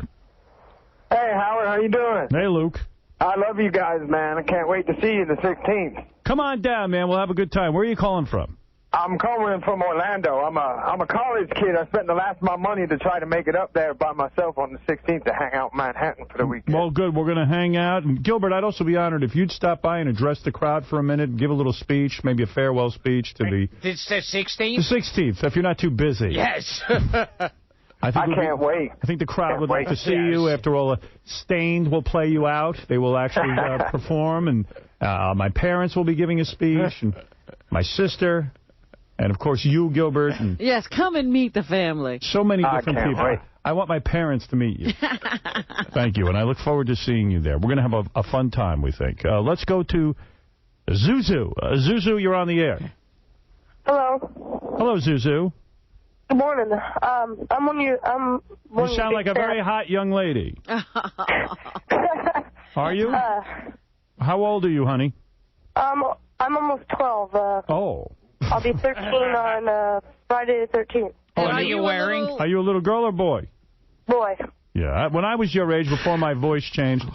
Hey, Howard, how you doing? Hey, Luke. I love you guys, man. I can't wait to see you the 16th. Come on down, man. We'll have a good time. Where are you calling from? I'm calling from Orlando. I'm a college kid. I spent the last of my money to try to make it up there by myself on the 16th to hang out in Manhattan for the weekend. Well, good. We're going to hang out. And Gilbert, I'd also be honored if you'd stop by and address the crowd for a minute, give a little speech, maybe a farewell speech to the... It's the 16th? The 16th, if you're not too busy. Yes. I can't wait. I think the crowd would like to see you. After all, Stained will play you out. They will actually perform, and my parents will be giving a speech, and my sister, and, of course, you, Gilbert. And yes, come and meet the family. So many different people. Wait. I want my parents to meet you. Thank you, and I look forward to seeing you there. We're going to have a fun time, we think. Let's go to Zuzu. Zuzu, you're on the air. Hello. Hello, Zuzu. Good morning. I'm one of your. You sound like a very hot young lady. Are you? How old are you, honey? I'm almost 12. Oh. I'll be 13 on Friday the 13th. What are you wearing? Are you a little girl or boy? Boy. Yeah. When I was your age, before my voice changed,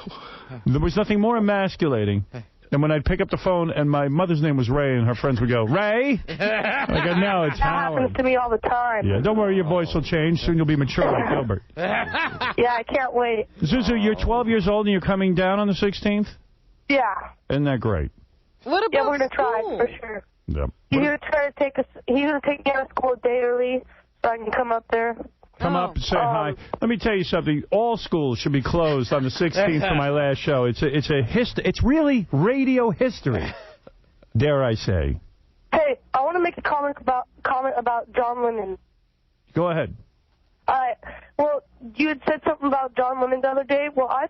there was nothing more emasculating than when I'd pick up the phone and my mother's name was Ray and her friends would go, Ray? I go, no, it's That Howard. happens to me all the time. Yeah, don't worry, your voice will change. Soon you'll be mature like Gilbert. Yeah, I can't wait. Zuzu, you're 12 years old and you're coming down on the 16th? Yeah. Isn't that great? What about Yeah, we're going to try, school? for sure. Yep. He's going to try to take us. He's going to take me out of school a day early so I can come up there. Come up and say hi. Let me tell you something. All schools should be closed on the 16th for my last show. It's really radio history, dare I say. Hey, I want to make a comment about John Lennon. Go ahead. Well, you had said something about John Lennon the other day. Well, I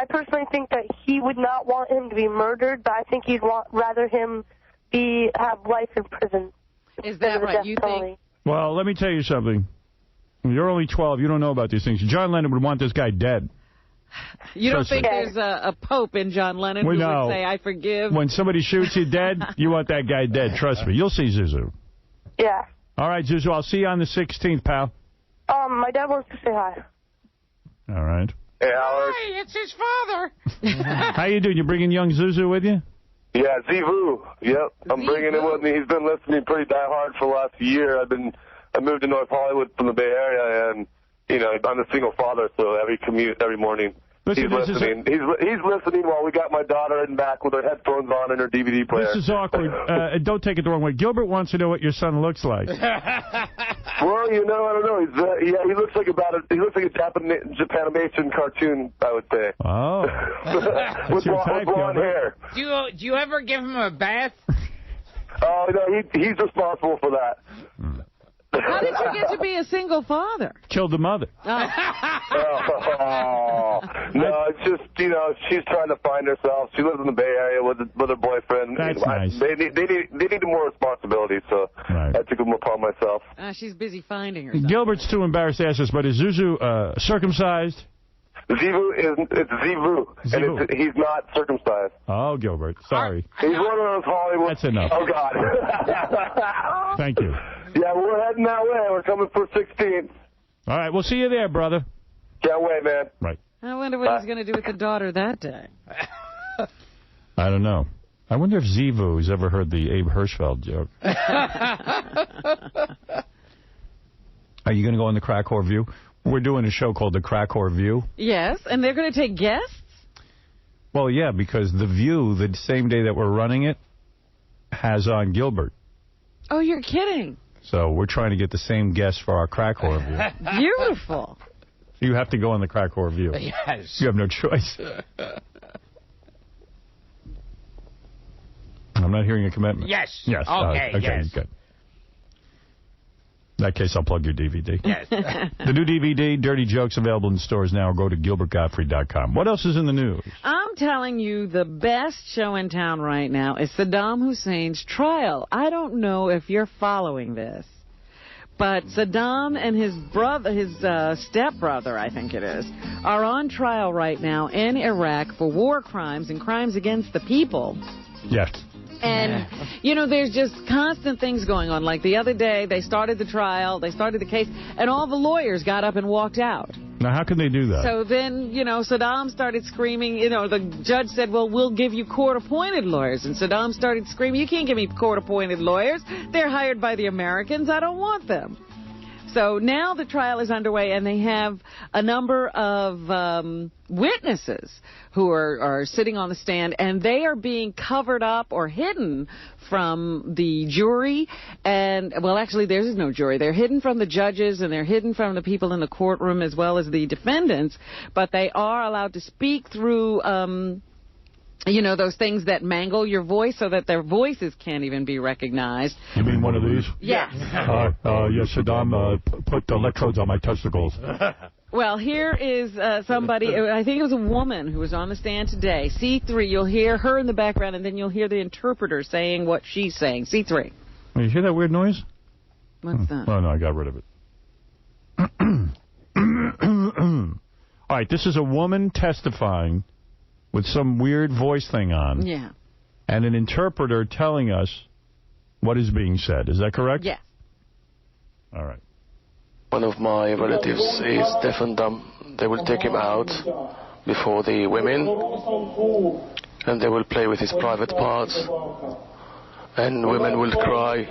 personally think that he would not want him to be murdered, but I think he'd rather him have life in prison. Is that right? You think? Well, let me tell you something. You're only 12. You don't know about these things. John Lennon would want this guy dead. You don't think there's a pope in John Lennon who would say, I forgive? When somebody shoots you dead, you want that guy dead. Trust me. You'll see Zuzu. Yeah. All right, Zuzu. I'll see you on the 16th, pal. My dad wants to say hi. All right. Hey, Howard. Hey, it's his father. How you doing? You bringing young Zuzu with you? Yeah, Zivu. Yep, I'm bringing him with me. He's been listening pretty diehard for the last year. I moved to North Hollywood from the Bay Area, and I'm a single father, so every commute every morning. Listen, he's listening. He's listening while we got my daughter in back with her headphones on and her DVD player. This is awkward. Don't take it the wrong way. Gilbert wants to know what your son looks like. Well, I don't know. He looks like a Japanimation cartoon, I would say. Oh. with blonde hair. Do you ever give him a bath? Oh, no, he's responsible for that. How did you get to be a single father? Killed the mother. No, it's just, she's trying to find herself. She lives in the Bay Area with her boyfriend. That's nice. They need more responsibility, so I took them upon myself. She's busy finding herself. Gilbert's too embarrassed to ask this, but is Zuzu circumcised? It's Zivu, and he's not circumcised. Oh, Gilbert, sorry. He's one of those Hollywood... That's enough. Oh, God. Thank you. Yeah, we're heading that way. We're coming for 16th. All right, we'll see you there, brother. Can't wait, man. Right. I wonder what he's going to do with the daughter that day. I don't know. I wonder if Zivu has ever heard the Abe Hirschfeld joke. Are you going to go on the Crack Whore View? We're doing a show called the Crack Whore View. Yes, and they're going to take guests? Well, yeah, because The View, the same day that we're running it, has on Gilbert. Oh, you're kidding. So we're trying to get the same guests for our Crack Whore View. Beautiful. You have to go on the Crack Whore View. Yes. You have no choice. I'm not hearing a commitment. Yes. Yes. Okay, okay, yes. good. In that case, I'll plug your DVD. Yes. The new DVD, Dirty Jokes, available in stores now, or go to GilbertGottfried.com. What else is in the news? I'm telling you, the best show in town right now is Saddam Hussein's trial. I don't know if you're following this, but Saddam and his brother, his stepbrother, I think it is, are on trial right now in Iraq for war crimes and crimes against the people. Yes. And, you know, there's just constant things going on. Like the other day, they started the trial, they started the case, and all the lawyers got up and walked out. Now, how can they do that? So then, you know, Saddam started screaming. You know, the judge said, well, we'll give you court-appointed lawyers. And Saddam started screaming, you can't give me court-appointed lawyers. They're hired by the Americans. I don't want them. So now the trial is underway, and they have a number of witnesses who are sitting on the stand, and they are being covered up or hidden from the jury. And, well, actually, there is no jury. They're hidden from the judges, and they're hidden from the people in the courtroom as well as the defendants. But they are allowed to speak through you know, those things that mangle your voice so that their voices can't even be recognized. You mean one of these? Yes. Yes, Saddam put electrodes on my testicles. Well, here is somebody, I think it was a woman who was on the stand today. C3, you'll hear her in the background, and then you'll hear the interpreter saying what she's saying. C3. You hear that weird noise? What's that? Oh, no, I got rid of it. All right, this is a woman testifying with some weird voice thing on. Yeah. And an interpreter telling us what is being said. Is that correct? Yes. All right. One of my relatives is deaf and dumb. They will take him out before the women, and they will play with his private parts, and women will cry.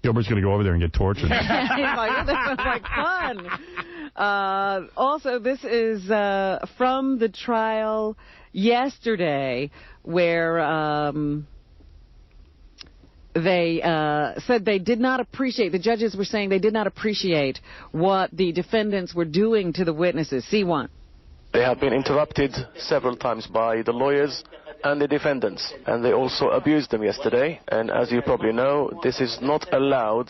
Gilbert's going to go over there and get tortured. He's like, this was like fun. Also, this is from the trial yesterday where they said they did not appreciate, the judges were saying they did not appreciate what the defendants were doing to the witnesses. C1. They have been interrupted several times by the lawyers and the defendants, and they also abused them yesterday. And as you probably know, this is not allowed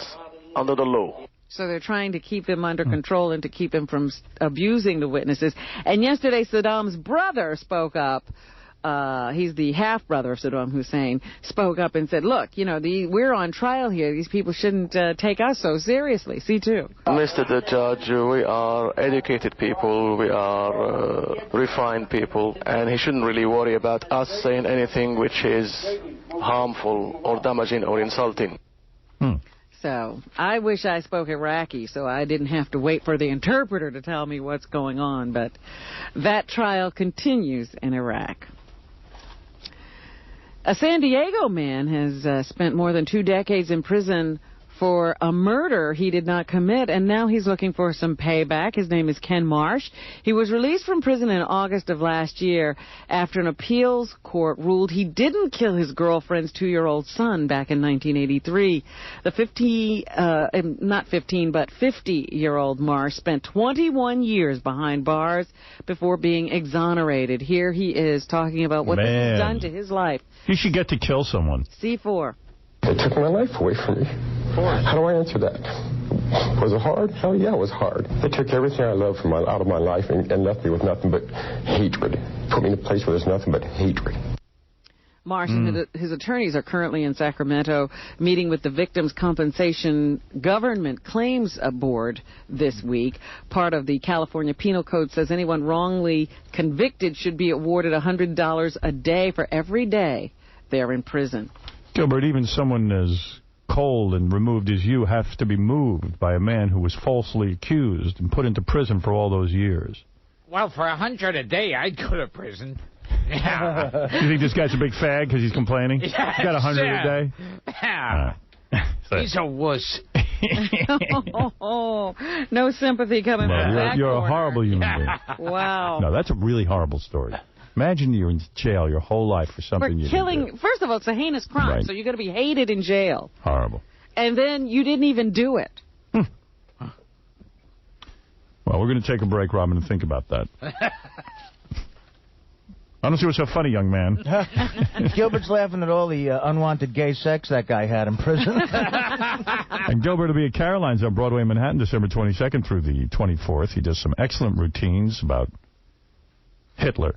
under the law. So they're trying to keep them under control and to keep them from abusing the witnesses. And yesterday, Saddam's brother spoke up. He's the half-brother of Saddam Hussein, spoke up and said, look, you know, we're on trial here. These people shouldn't take us so seriously. C2. Mr. the Judge, we are educated people, we are refined people, and he shouldn't really worry about us saying anything which is harmful or damaging or insulting. So I wish I spoke Iraqi so I didn't have to wait for the interpreter to tell me what's going on. But that trial continues in Iraq. A San Diego man has spent more than 2 decades in prison for a murder he did not commit, and now he's looking for some payback. His name is Ken Marsh. He was released from prison in August of last year after an appeals court ruled he didn't kill his girlfriend's 2-year-old son back in 1983. The 50-year-old Marsh spent 21 years behind bars before being exonerated. Here he is talking about what this has done to his life. You should get to kill someone. C4. They took my life away from me. How do I answer that? Was it hard? Hell yeah, it was hard. They took everything I loved out of my life and left me with nothing but hatred. Put me in a place where there's nothing but hatred. Marsh and his attorneys are currently in Sacramento meeting with the Victims' Compensation Government Claims Board this week. Part of the California Penal Code says anyone wrongly convicted should be awarded $100 a day for every day they're in prison. Gilbert, even someone as cold and removed as you have to be moved by a man who was falsely accused and put into prison for all those years. Well, for $100 a day, I'd go to prison. Yeah. You think this guy's a big fag because he's complaining? He's got $100 a day? Yeah. He's a wuss. No sympathy coming from that You're corner. a horrible human being. Wow. No, that's a really horrible story. Imagine you're in jail your whole life for something you didn't do. First of all, it's a heinous crime, Right. so you're going to be hated in jail. Horrible. And then you didn't even do it. Well, we're going to take a break, Robin, and think about that. I don't see what's so funny, young man. Gilbert's laughing at all the unwanted gay sex that guy had in prison. And Gilbert will be at Caroline's on Broadway in Manhattan, December 22nd through the 24th. He does some excellent routines about Hitler.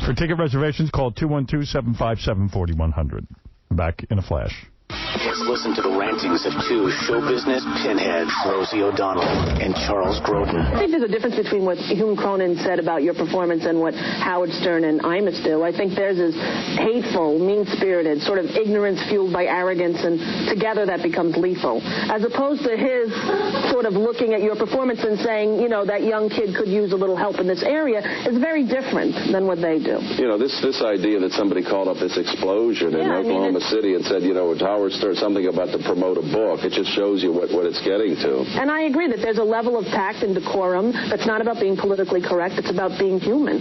For ticket reservations, call 212-757-4100. Back in a flash. Let's listen to the rantings of two show business pinheads, Rosie O'Donnell and Charles Grodin. I think there's a difference between what Hume Cronin said about your performance and what Howard Stern and Imus do. I think theirs is hateful, mean-spirited, sort of ignorance fueled by arrogance, and together that becomes lethal. As opposed to his sort of looking at your performance and saying, you know, that young kid could use a little help in this area is very different than what they do. You know, this idea that somebody called up this explosion in Oklahoma City and said, you know, Howard Stern, something about to promote a book, it just shows you what it's getting to. And I agree that there's a level of tact and decorum that's not about being politically correct, it's about being human,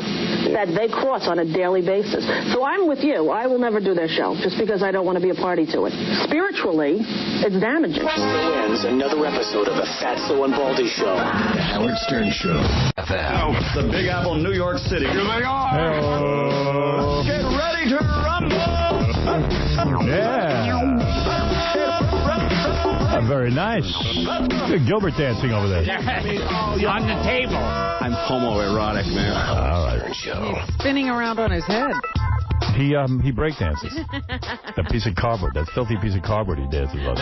that they cross on a daily basis. So I'm with you. I will never do their show just because I don't want to be a party to it. Spiritually, it's damaging. So ends another episode of the Fatso and Baldy Show. The Howard Stern Show. FM. The Big Apple, New York City. Here they are. Hey-oh. Get ready to rumble. Yeah. Very nice. Good Gilbert dancing over there. On the table. I'm homoerotic, man. All right. He's spinning around on his head. He breakdances. That piece of cardboard, that filthy piece of cardboard he dances on.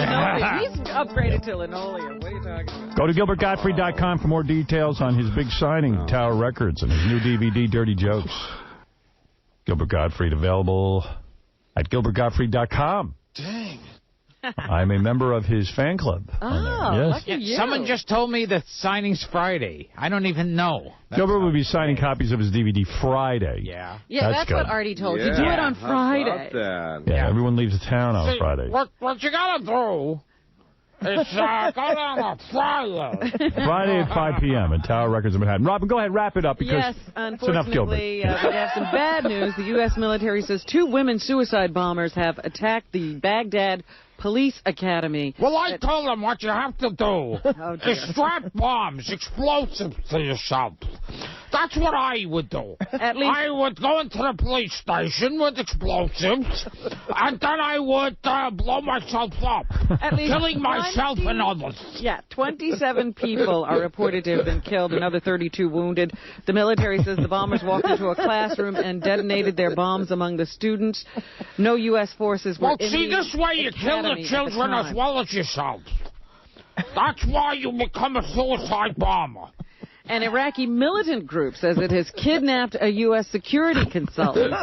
He's upgraded to linoleum. What are you talking about? Go to GilbertGottfried.com for more details on his big signing, Tower Records, and his new DVD, Dirty Jokes. Gilbert Gottfried available at GilbertGottfried.com. Dang. I'm a member of his fan club. Oh, lucky you. Someone just told me the signing's Friday. I don't even know. Gilbert will be signing copies of his DVD Friday. Yeah. Yeah, that's what Artie told you. Do it on Friday. Yeah, everyone leaves town on Friday. What you gotta do is go down on Friday. Friday at 5 p.m. at Tower Records in Manhattan. Robin, go ahead, wrap it up because it's enough Gilbert. We have some bad news. The U.S. military says 2 women suicide bombers have attacked the Baghdad Police Academy. Well, I told them what you have to do is strap bombs, explosives to yourself. That's what I would do. I would go into the police station with explosives, and then I would blow myself up, killing myself and others. Yeah, 27 people are reported to have been killed, another 32 wounded. The military says the bombers walked into a classroom and detonated their bombs among the students. No U.S. forces were in the this way you kill the children as well as yourself. That's why you become a suicide bomber. An Iraqi militant group says it has kidnapped a U.S. security consultant.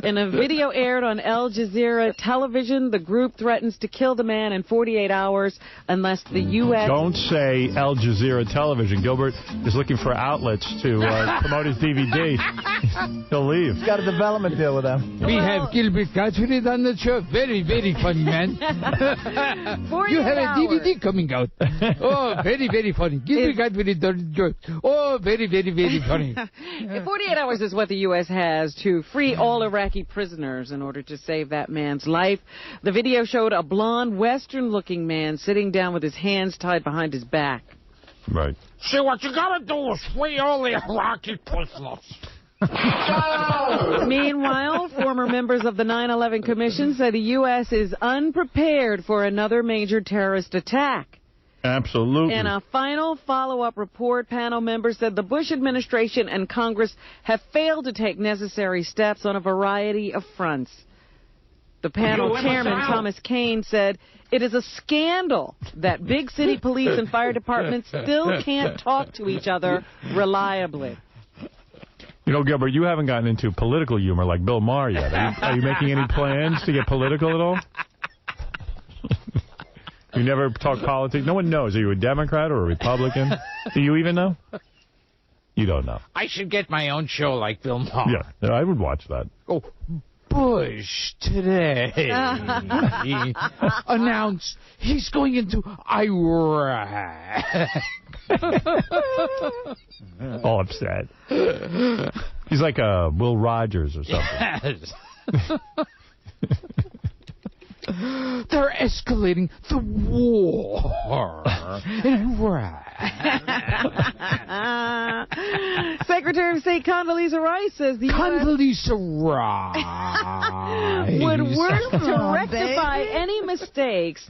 In a video aired on Al Jazeera television, the group threatens to kill the man in 48 hours unless the U.S. Don't say Al Jazeera television. Gilbert is looking for outlets to promote his DVD. He'll leave. He's got a development deal with them. We have Gilbert Gottfried on the show. Very, very funny, man. You have a DVD coming out. Oh, very, very funny. Gilbert Gottfried on the show. Oh, very, very, very funny. 48 hours is what the U.S. has to free all Iraqi prisoners in order to save that man's life. The video showed a blonde, Western-looking man sitting down with his hands tied behind his back. Right. See, what you gotta do is free all the Iraqi prisoners. Meanwhile, former members of the 9/11 Commission say the U.S. is unprepared for another major terrorist attack. Absolutely. In a final follow-up report, panel members said the Bush administration and Congress have failed to take necessary steps on a variety of fronts. The panel chairman, Thomas Kane, said, "It is a scandal that big city police and fire departments still can't talk to each other reliably." You know, Gilbert, you haven't gotten into political humor like Bill Maher yet. Are you making any plans to get political at all? You never talk politics? No one knows. Are you a Democrat or a Republican? Do you even know? You don't know. I should get my own show like Bill Maher. Yeah, I would watch that. Oh, Bush today announced he's going into Iraq. All upset. He's like Will Rogers or something. Yes. They're escalating the war in Iraq. Secretary of State Condoleezza Rice says the Condoleezza Rice would work to rectify any mistakes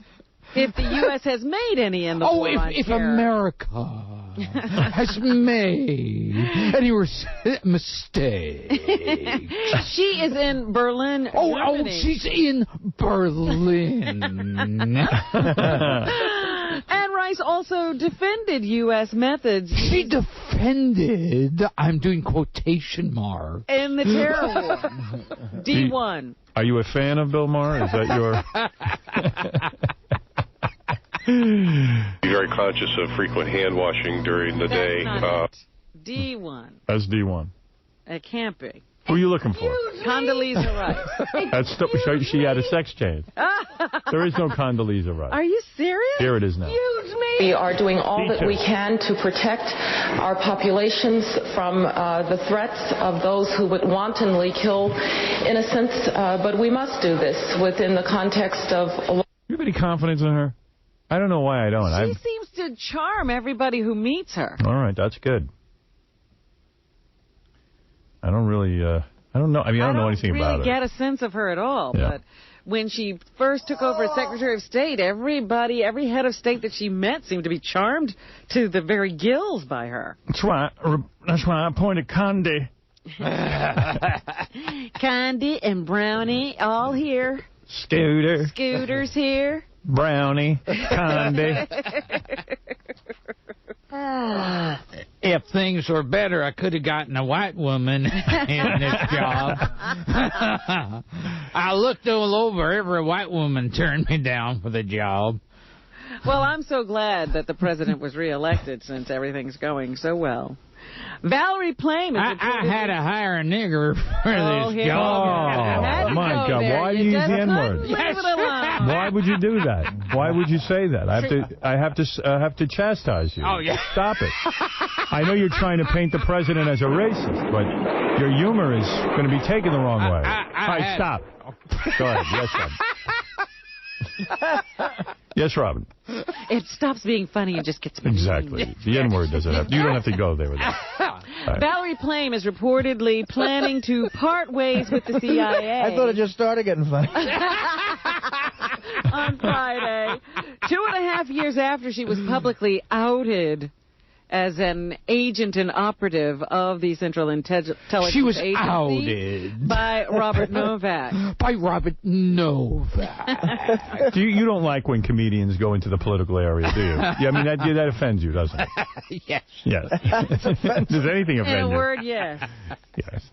if the U.S. has made any in the war on if terror. America has made any mistakes. She is in Berlin, Germany. She's in Berlin. And Rice also defended U.S. methods. She defended, I'm doing quotation marks, in the terror war. D1. Are you a fan of Bill Maher? Is that your... Be very conscious of frequent hand washing during the day. D1. That's D1. It can't be. Who are you looking for? Condoleezza Rice. She had a sex change. There is no Condoleezza Rice. Are you serious? Here it is now. We are doing all that we can to protect our populations from the threats of those who would wantonly kill innocents, but we must do this within the context of... You have any confidence in her? I don't know why I don't. She seems to charm everybody who meets her. All right, that's good. I don't really, I don't know. I mean, I don't know anything about her. I don't really get a sense of her at all, but when she first took over as Secretary of State, every head of state that she met seemed to be charmed to the very gills by her. That's why I appointed Condi. Condi and Brownie all here. Scooter's here. Brownie, Condi. If things were better, I could have gotten a white woman in this job. I looked all over. Every white woman turned me down for the job. Well, I'm so glad that the president was reelected since everything's going so well. Valerie Plame is I had to hire a nigger for this job. Oh, my God. Why do you use the N-word? Why would you do that? Why would you say that? I have to chastise you. Oh, yeah. Stop it. I know you're trying to paint the president as a racist, but your humor is going to be taken the wrong way. All right, stop. Go ahead. Yes, Robin. Yes, Robin. It stops being funny and just gets mean. Exactly. The N-word doesn't have... You don't have to go there with that. Right. Valerie Plame is reportedly planning to part ways with the CIA. I thought it just started getting funny. On Friday, 2.5 years after she was publicly outed as an agent and operative of the Central Intelligence Agency. She was outed. By Robert Novak. By Robert Novak. You don't like when comedians go into the political area, do you? Yeah, I mean, that offends you, doesn't it? Yes. Yes. Does anything offend you? In a word, yes. Yes.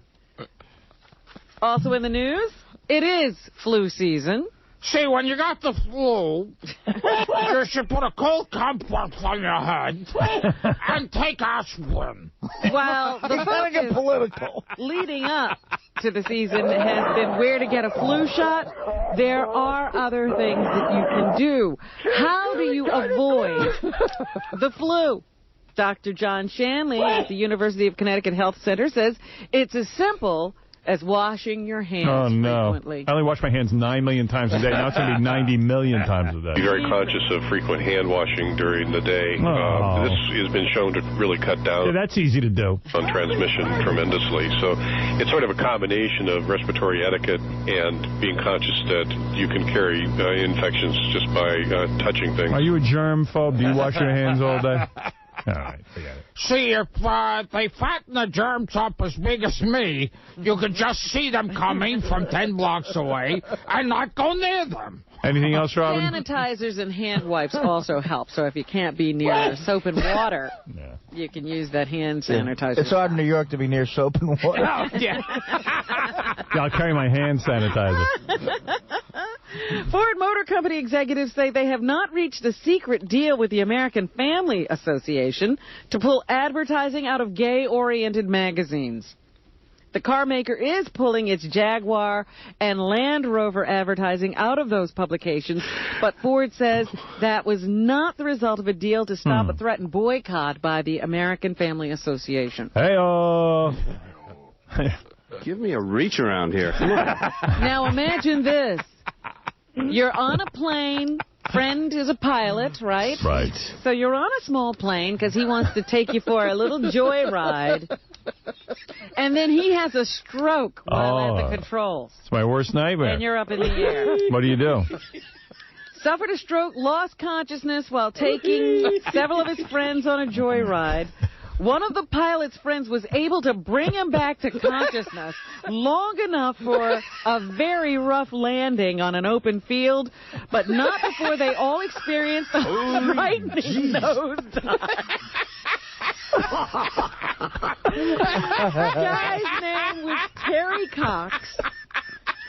Also in the news, it is flu season. See, when you got the flu, you should put a cold compress on your head and take aspirin. Well, the focus political leading up to the season has been where to get a flu shot. There are other things that you can do. How do you avoid the flu? Dr. John Shanley at the University of Connecticut Health Center says it's as simple as washing your hands frequently. I only wash my hands 9 million times a day. Now it's going to be 90 million times a day. Be very conscious of frequent hand washing during the day. This has been shown to really cut down. Yeah, that's easy to do. On transmission tremendously. So it's sort of a combination of respiratory etiquette and being conscious that you can carry infections just by touching things. Are you a germ phobe? Do you wash your hands all day? All right, forget it. See, if they fatten the germs up as big as me, you could just see them coming from 10 blocks away and not go near them. Anything else, Robin? Sanitizers and hand wipes also help. So if you can't be near soap and water, you can use that hand sanitizer. It's hard in New York to be near soap and water. Oh, yeah. I'll carry my hand sanitizer. Ford Motor Company executives say they have not reached a secret deal with the American Family Association to pull advertising out of gay-oriented magazines. The car maker is pulling its Jaguar and Land Rover advertising out of those publications, but Ford says that was not the result of a deal to stop a threatened boycott by the American Family Association. Hey-oh. Give me a reach around here. Come on. Now imagine this. You're on a plane. Friend is a pilot, right? Right. So you're on a small plane because he wants to take you for a little joyride. And then he has a stroke while at the controls. It's my worst nightmare. And you're up in the air. What do you do? Suffered a stroke, lost consciousness while taking several of his friends on a joyride. One of the pilot's friends was able to bring him back to consciousness long enough for a very rough landing on an open field, but not before they all experienced a frightening nosedive. The guy's name was Terry Cox.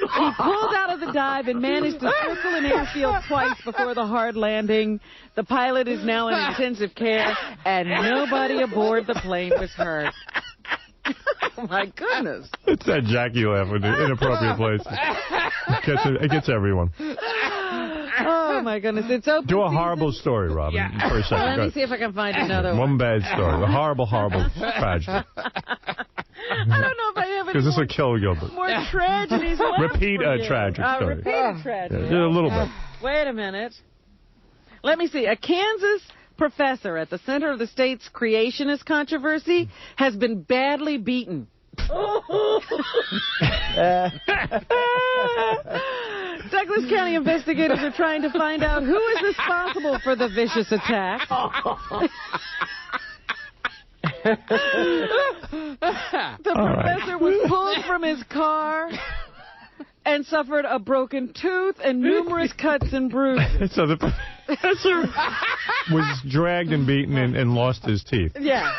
He pulled out of the dive and managed to circle an airfield twice before the hard landing. The pilot is now in intensive care, and nobody aboard the plane was hurt. Oh, my goodness. It's that Jackie laugh in inappropriate places. It gets everyone. Oh, my goodness. It's open Do a horrible story, Robin, for a second. Let me see if I can find another one. One bad story. A horrible, horrible tragedy. I don't know if I have any Because this will kill Gilbert. more tragedies left. Repeat a tragic story. Repeat a tragedy. Yeah, a little bit. Wait a minute. Let me see. A Kansas professor at the center of the state's creationist controversy has been badly beaten. Douglas County investigators are trying to find out who is responsible for the vicious attack. The professor was pulled from his car and suffered a broken tooth and numerous cuts and bruises. So the professor was dragged and beaten and lost his teeth. Yeah.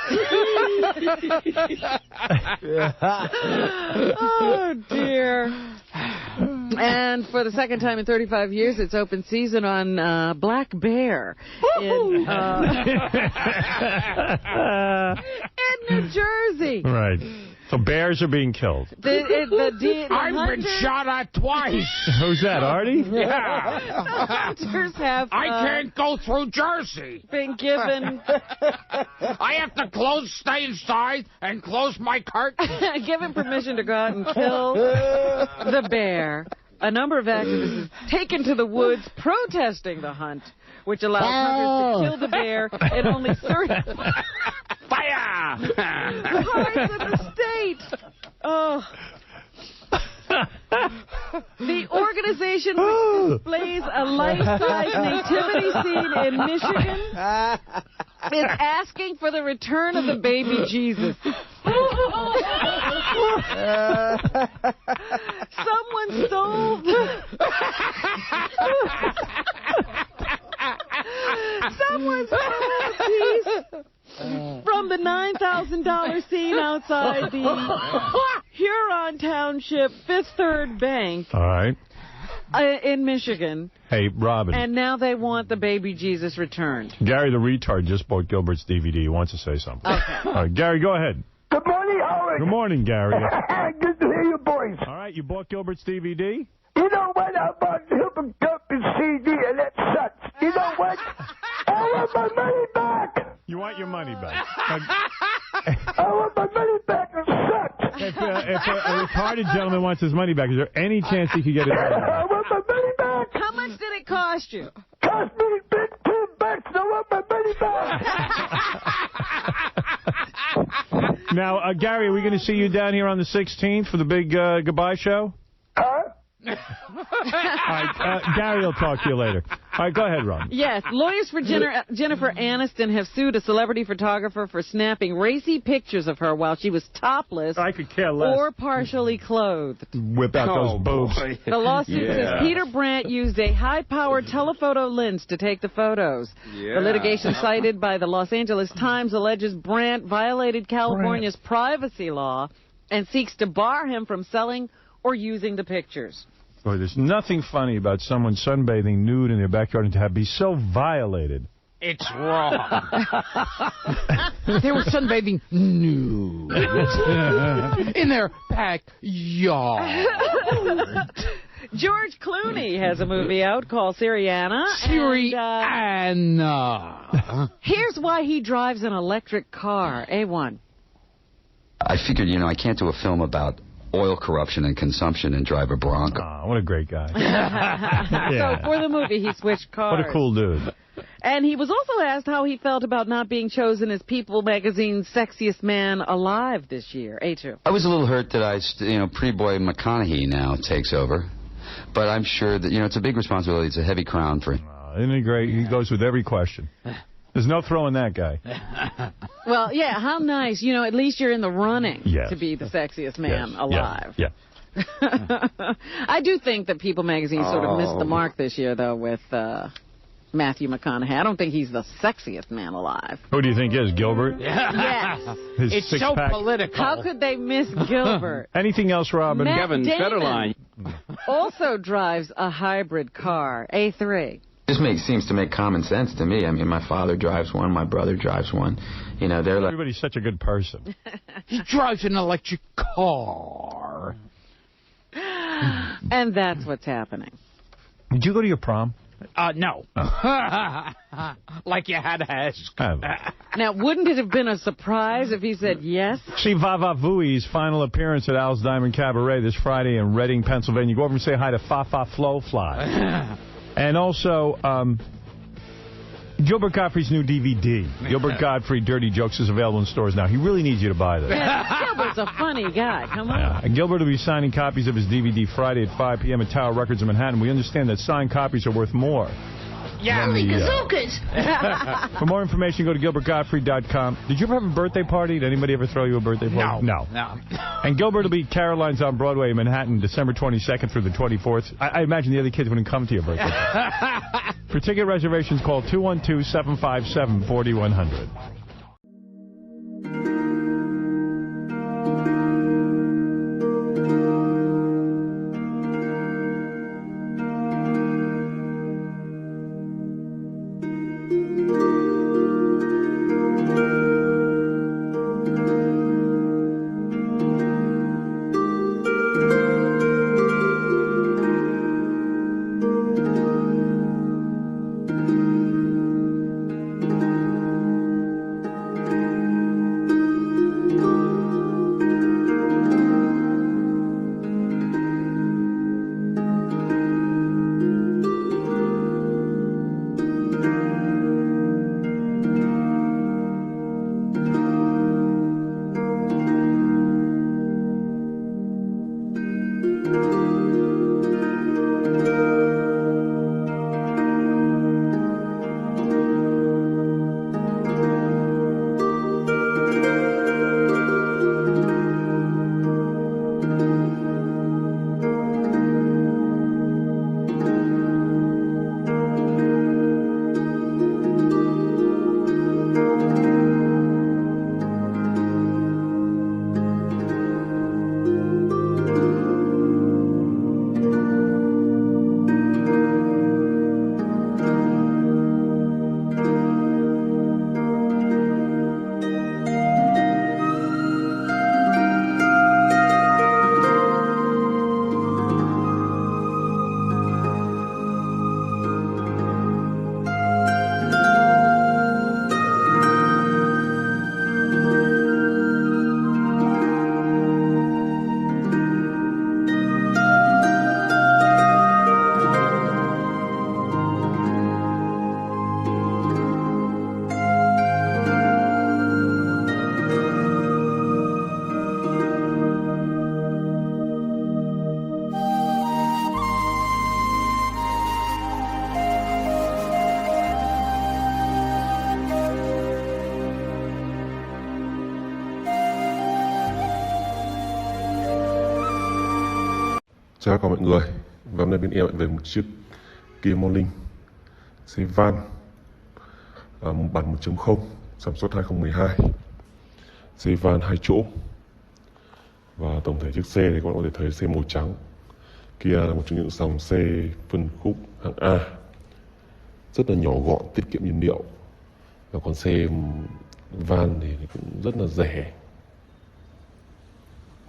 Oh, dear. And for the second time in 35 years, it's open season on Black Bear in New Jersey. Right. So bears are being killed. I've been shot at twice. Who's that, Artie? Yeah. Hunters have... I can't go through Jersey. Been given... I have to stay inside and close my curtain. Given permission to go out and kill the bear. A number of activists have taken to the woods protesting the hunt, which allows hunters to kill the bear in only 30... Fire! The hearts of the state. Oh. The organization which displays a life-size nativity scene in Michigan is asking for the return of the baby Jesus. Someone stole... Someone stole a piece from the $9,000 scene outside the Huron Township Fifth Third Bank. All right. In Michigan. Hey, Robin. And now they want the baby Jesus returned. Gary the retard just bought Gilbert's DVD. He wants to say something. Okay. All right, Gary, go ahead. Good morning, Howard. Good morning, Gary. Good to hear your voice. All right, you bought Gilbert's DVD? You know what? I bought Gilbert's CD, and that sucks. You know what? I want my money back. You want your money back? I want my money back. It sucks. If a retarded gentleman wants his money back, is there any chance he could get his money back? I want my money back. How much did it cost you? Cost me $2. I want my money back. Now, Gary, are we going to see you down here on the 16th for the big goodbye show? Huh? All right, Gary will talk to you later. All right, go ahead, Ron. Yes, lawyers for Jennifer Aniston have sued a celebrity photographer for snapping racy pictures of her while she was topless I could care less. or partially clothed. Whip out those boobs. Boy. The lawsuit says Peter Brandt used a high-powered telephoto lens to take the photos. Yeah. The litigation cited by the Los Angeles Times alleges Brandt violated California's privacy law and seeks to bar him from selling or using the pictures. Boy, there's nothing funny about someone sunbathing nude in their backyard and to be so violated. It's wrong. They were sunbathing nude in their backyard. George Clooney has a movie out called Syriana. Syriana. Here's why he drives an electric car. A1. I figured, I can't do a film about oil corruption and consumption and drive a Bronco. Oh, what a great guy. So for the movie, he switched cars. What a cool dude. And he was also asked how he felt about not being chosen as People magazine's sexiest man alive this year. A2. I was a little hurt that pretty boy McConaughey now takes over. But I'm sure that, it's a big responsibility. It's a heavy crown for him. Isn't he great? He goes with every question. There's no throwing that guy. Well, yeah, how nice. At least you're in the running to be the sexiest man alive. Yeah. I do think that People magazine sort of missed the mark this year, though, with Matthew McConaughey. I don't think he's the sexiest man alive. Who do you think is, Gilbert? Yes. It's so political. How could they miss Gilbert? Anything else, Robin? Kevin Federline also drives a hybrid car. A3. This seems to make common sense to me. I mean, my father drives one, my brother drives one. They're like... Everybody's such a good person. He drives an electric car. And that's what's happening. Did you go to your prom? No. Like you had to ask. Now, wouldn't it have been a surprise if he said yes? See Vava Vui's final appearance at Al's Diamond Cabaret this Friday in Reading, Pennsylvania. Go over and say hi to Fa Flo Fly. And also, Gilbert Gottfried's new DVD. Gilbert Gottfried Dirty Jokes is available in stores now. He really needs you to buy this. Yeah, Gilbert's a funny guy. Come on. And Gilbert will be signing copies of his DVD Friday at 5 p.m. at Tower Records in Manhattan. We understand that signed copies are worth more. Yeah. For more information, go to GilbertGottfried.com. Did you ever have a birthday party? Did anybody ever throw you a birthday party? No. And Gilbert will be at Caroline's on Broadway in Manhattan, December 22nd through the 24th. I imagine the other kids wouldn't come to your birthday party. For ticket reservations, call 212-757-4100. Chào các mọi người. Và hôm nay bên em lại về một chiếc Kia Morning xe van bản 1.0 sản xuất 2012. Xe van 2 chỗ. Và tổng thể chiếc xe này các bạn có thể thấy xe màu trắng. Kia là một trong những dòng xe phân khúc hạng A, rất là nhỏ gọn, tiết kiệm nhiên liệu. Và con xe van thì cũng rất là rẻ.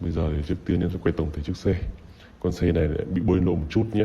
Bây giờ thì trước tiên em sẽ quay tổng thể chiếc xe. Con xe này lại bị bôi lỗ một chút nhé.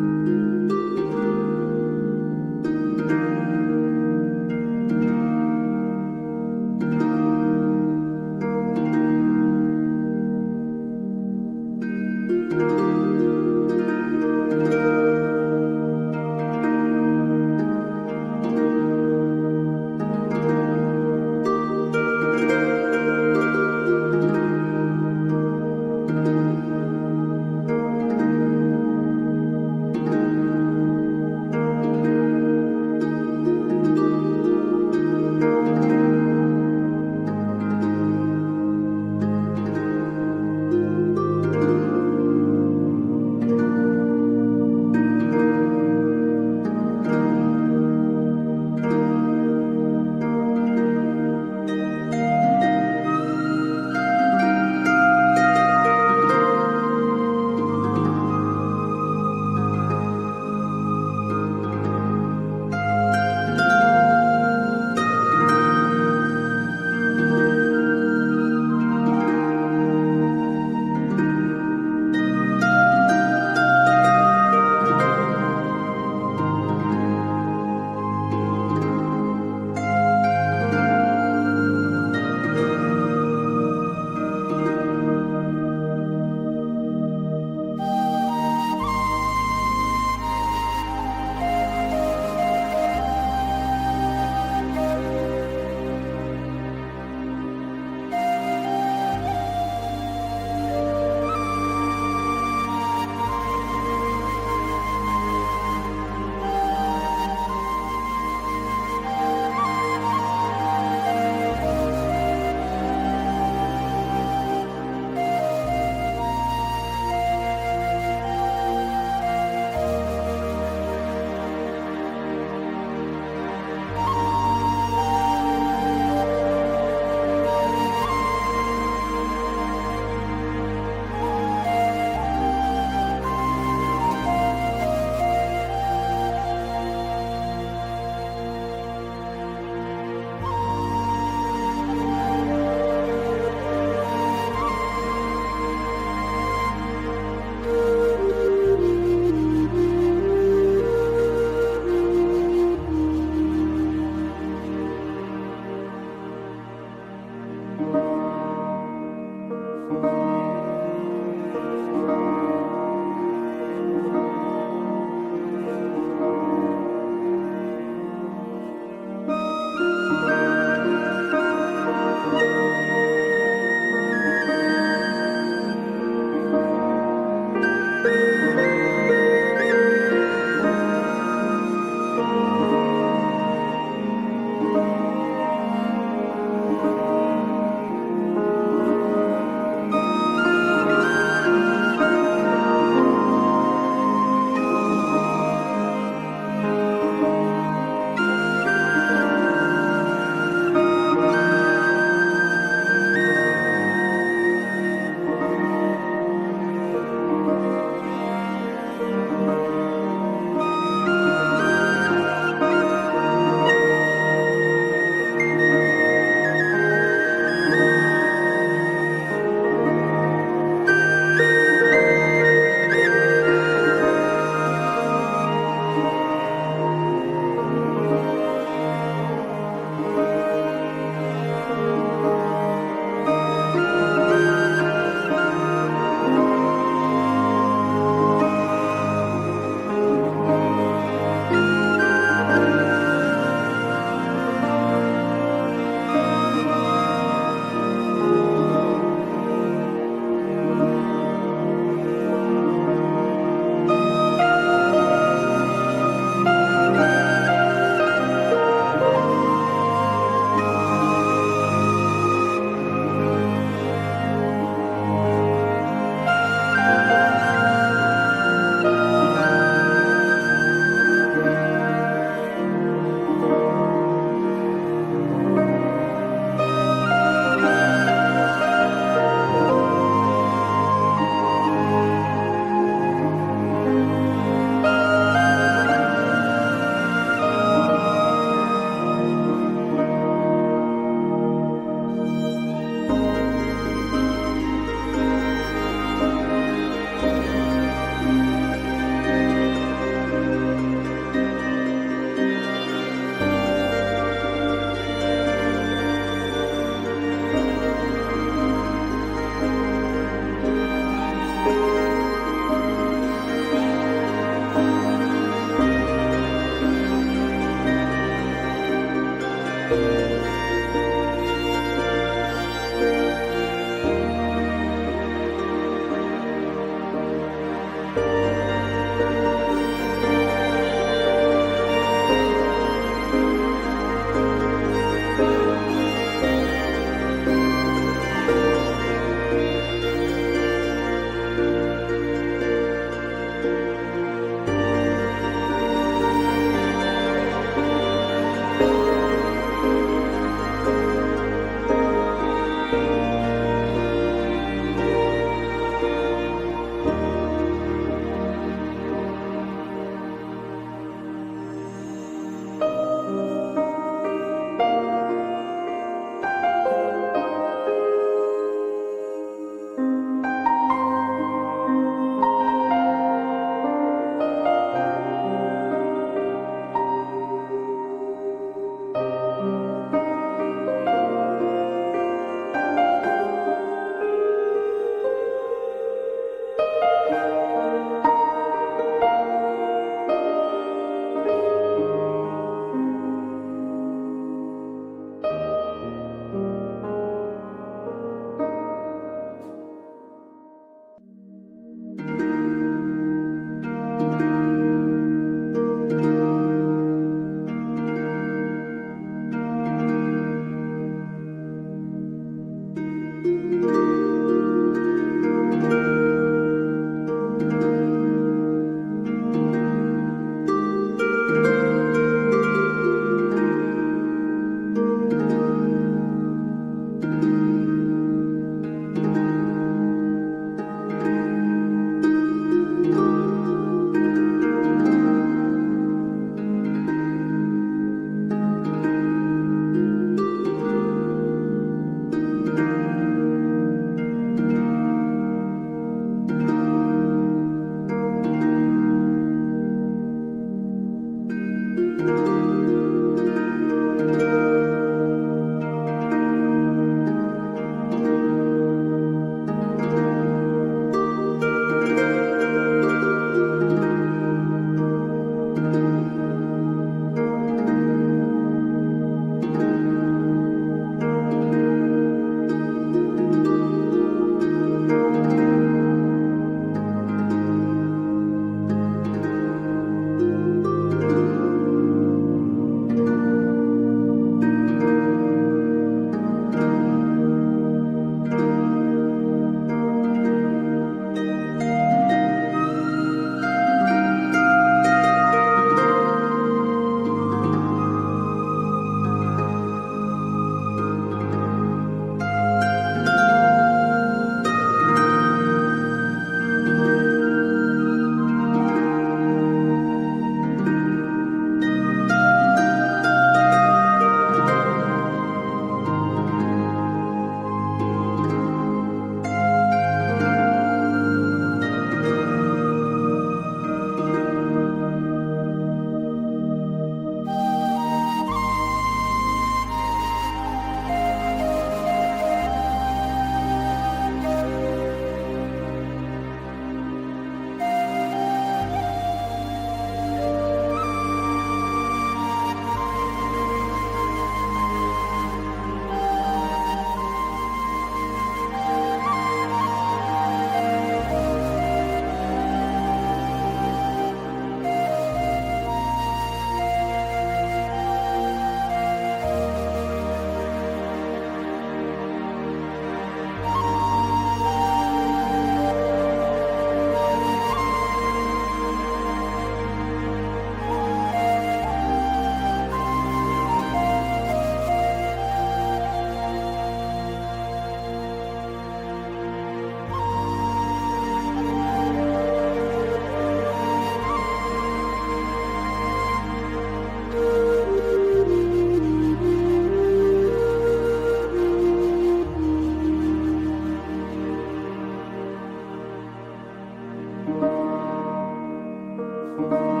Bye.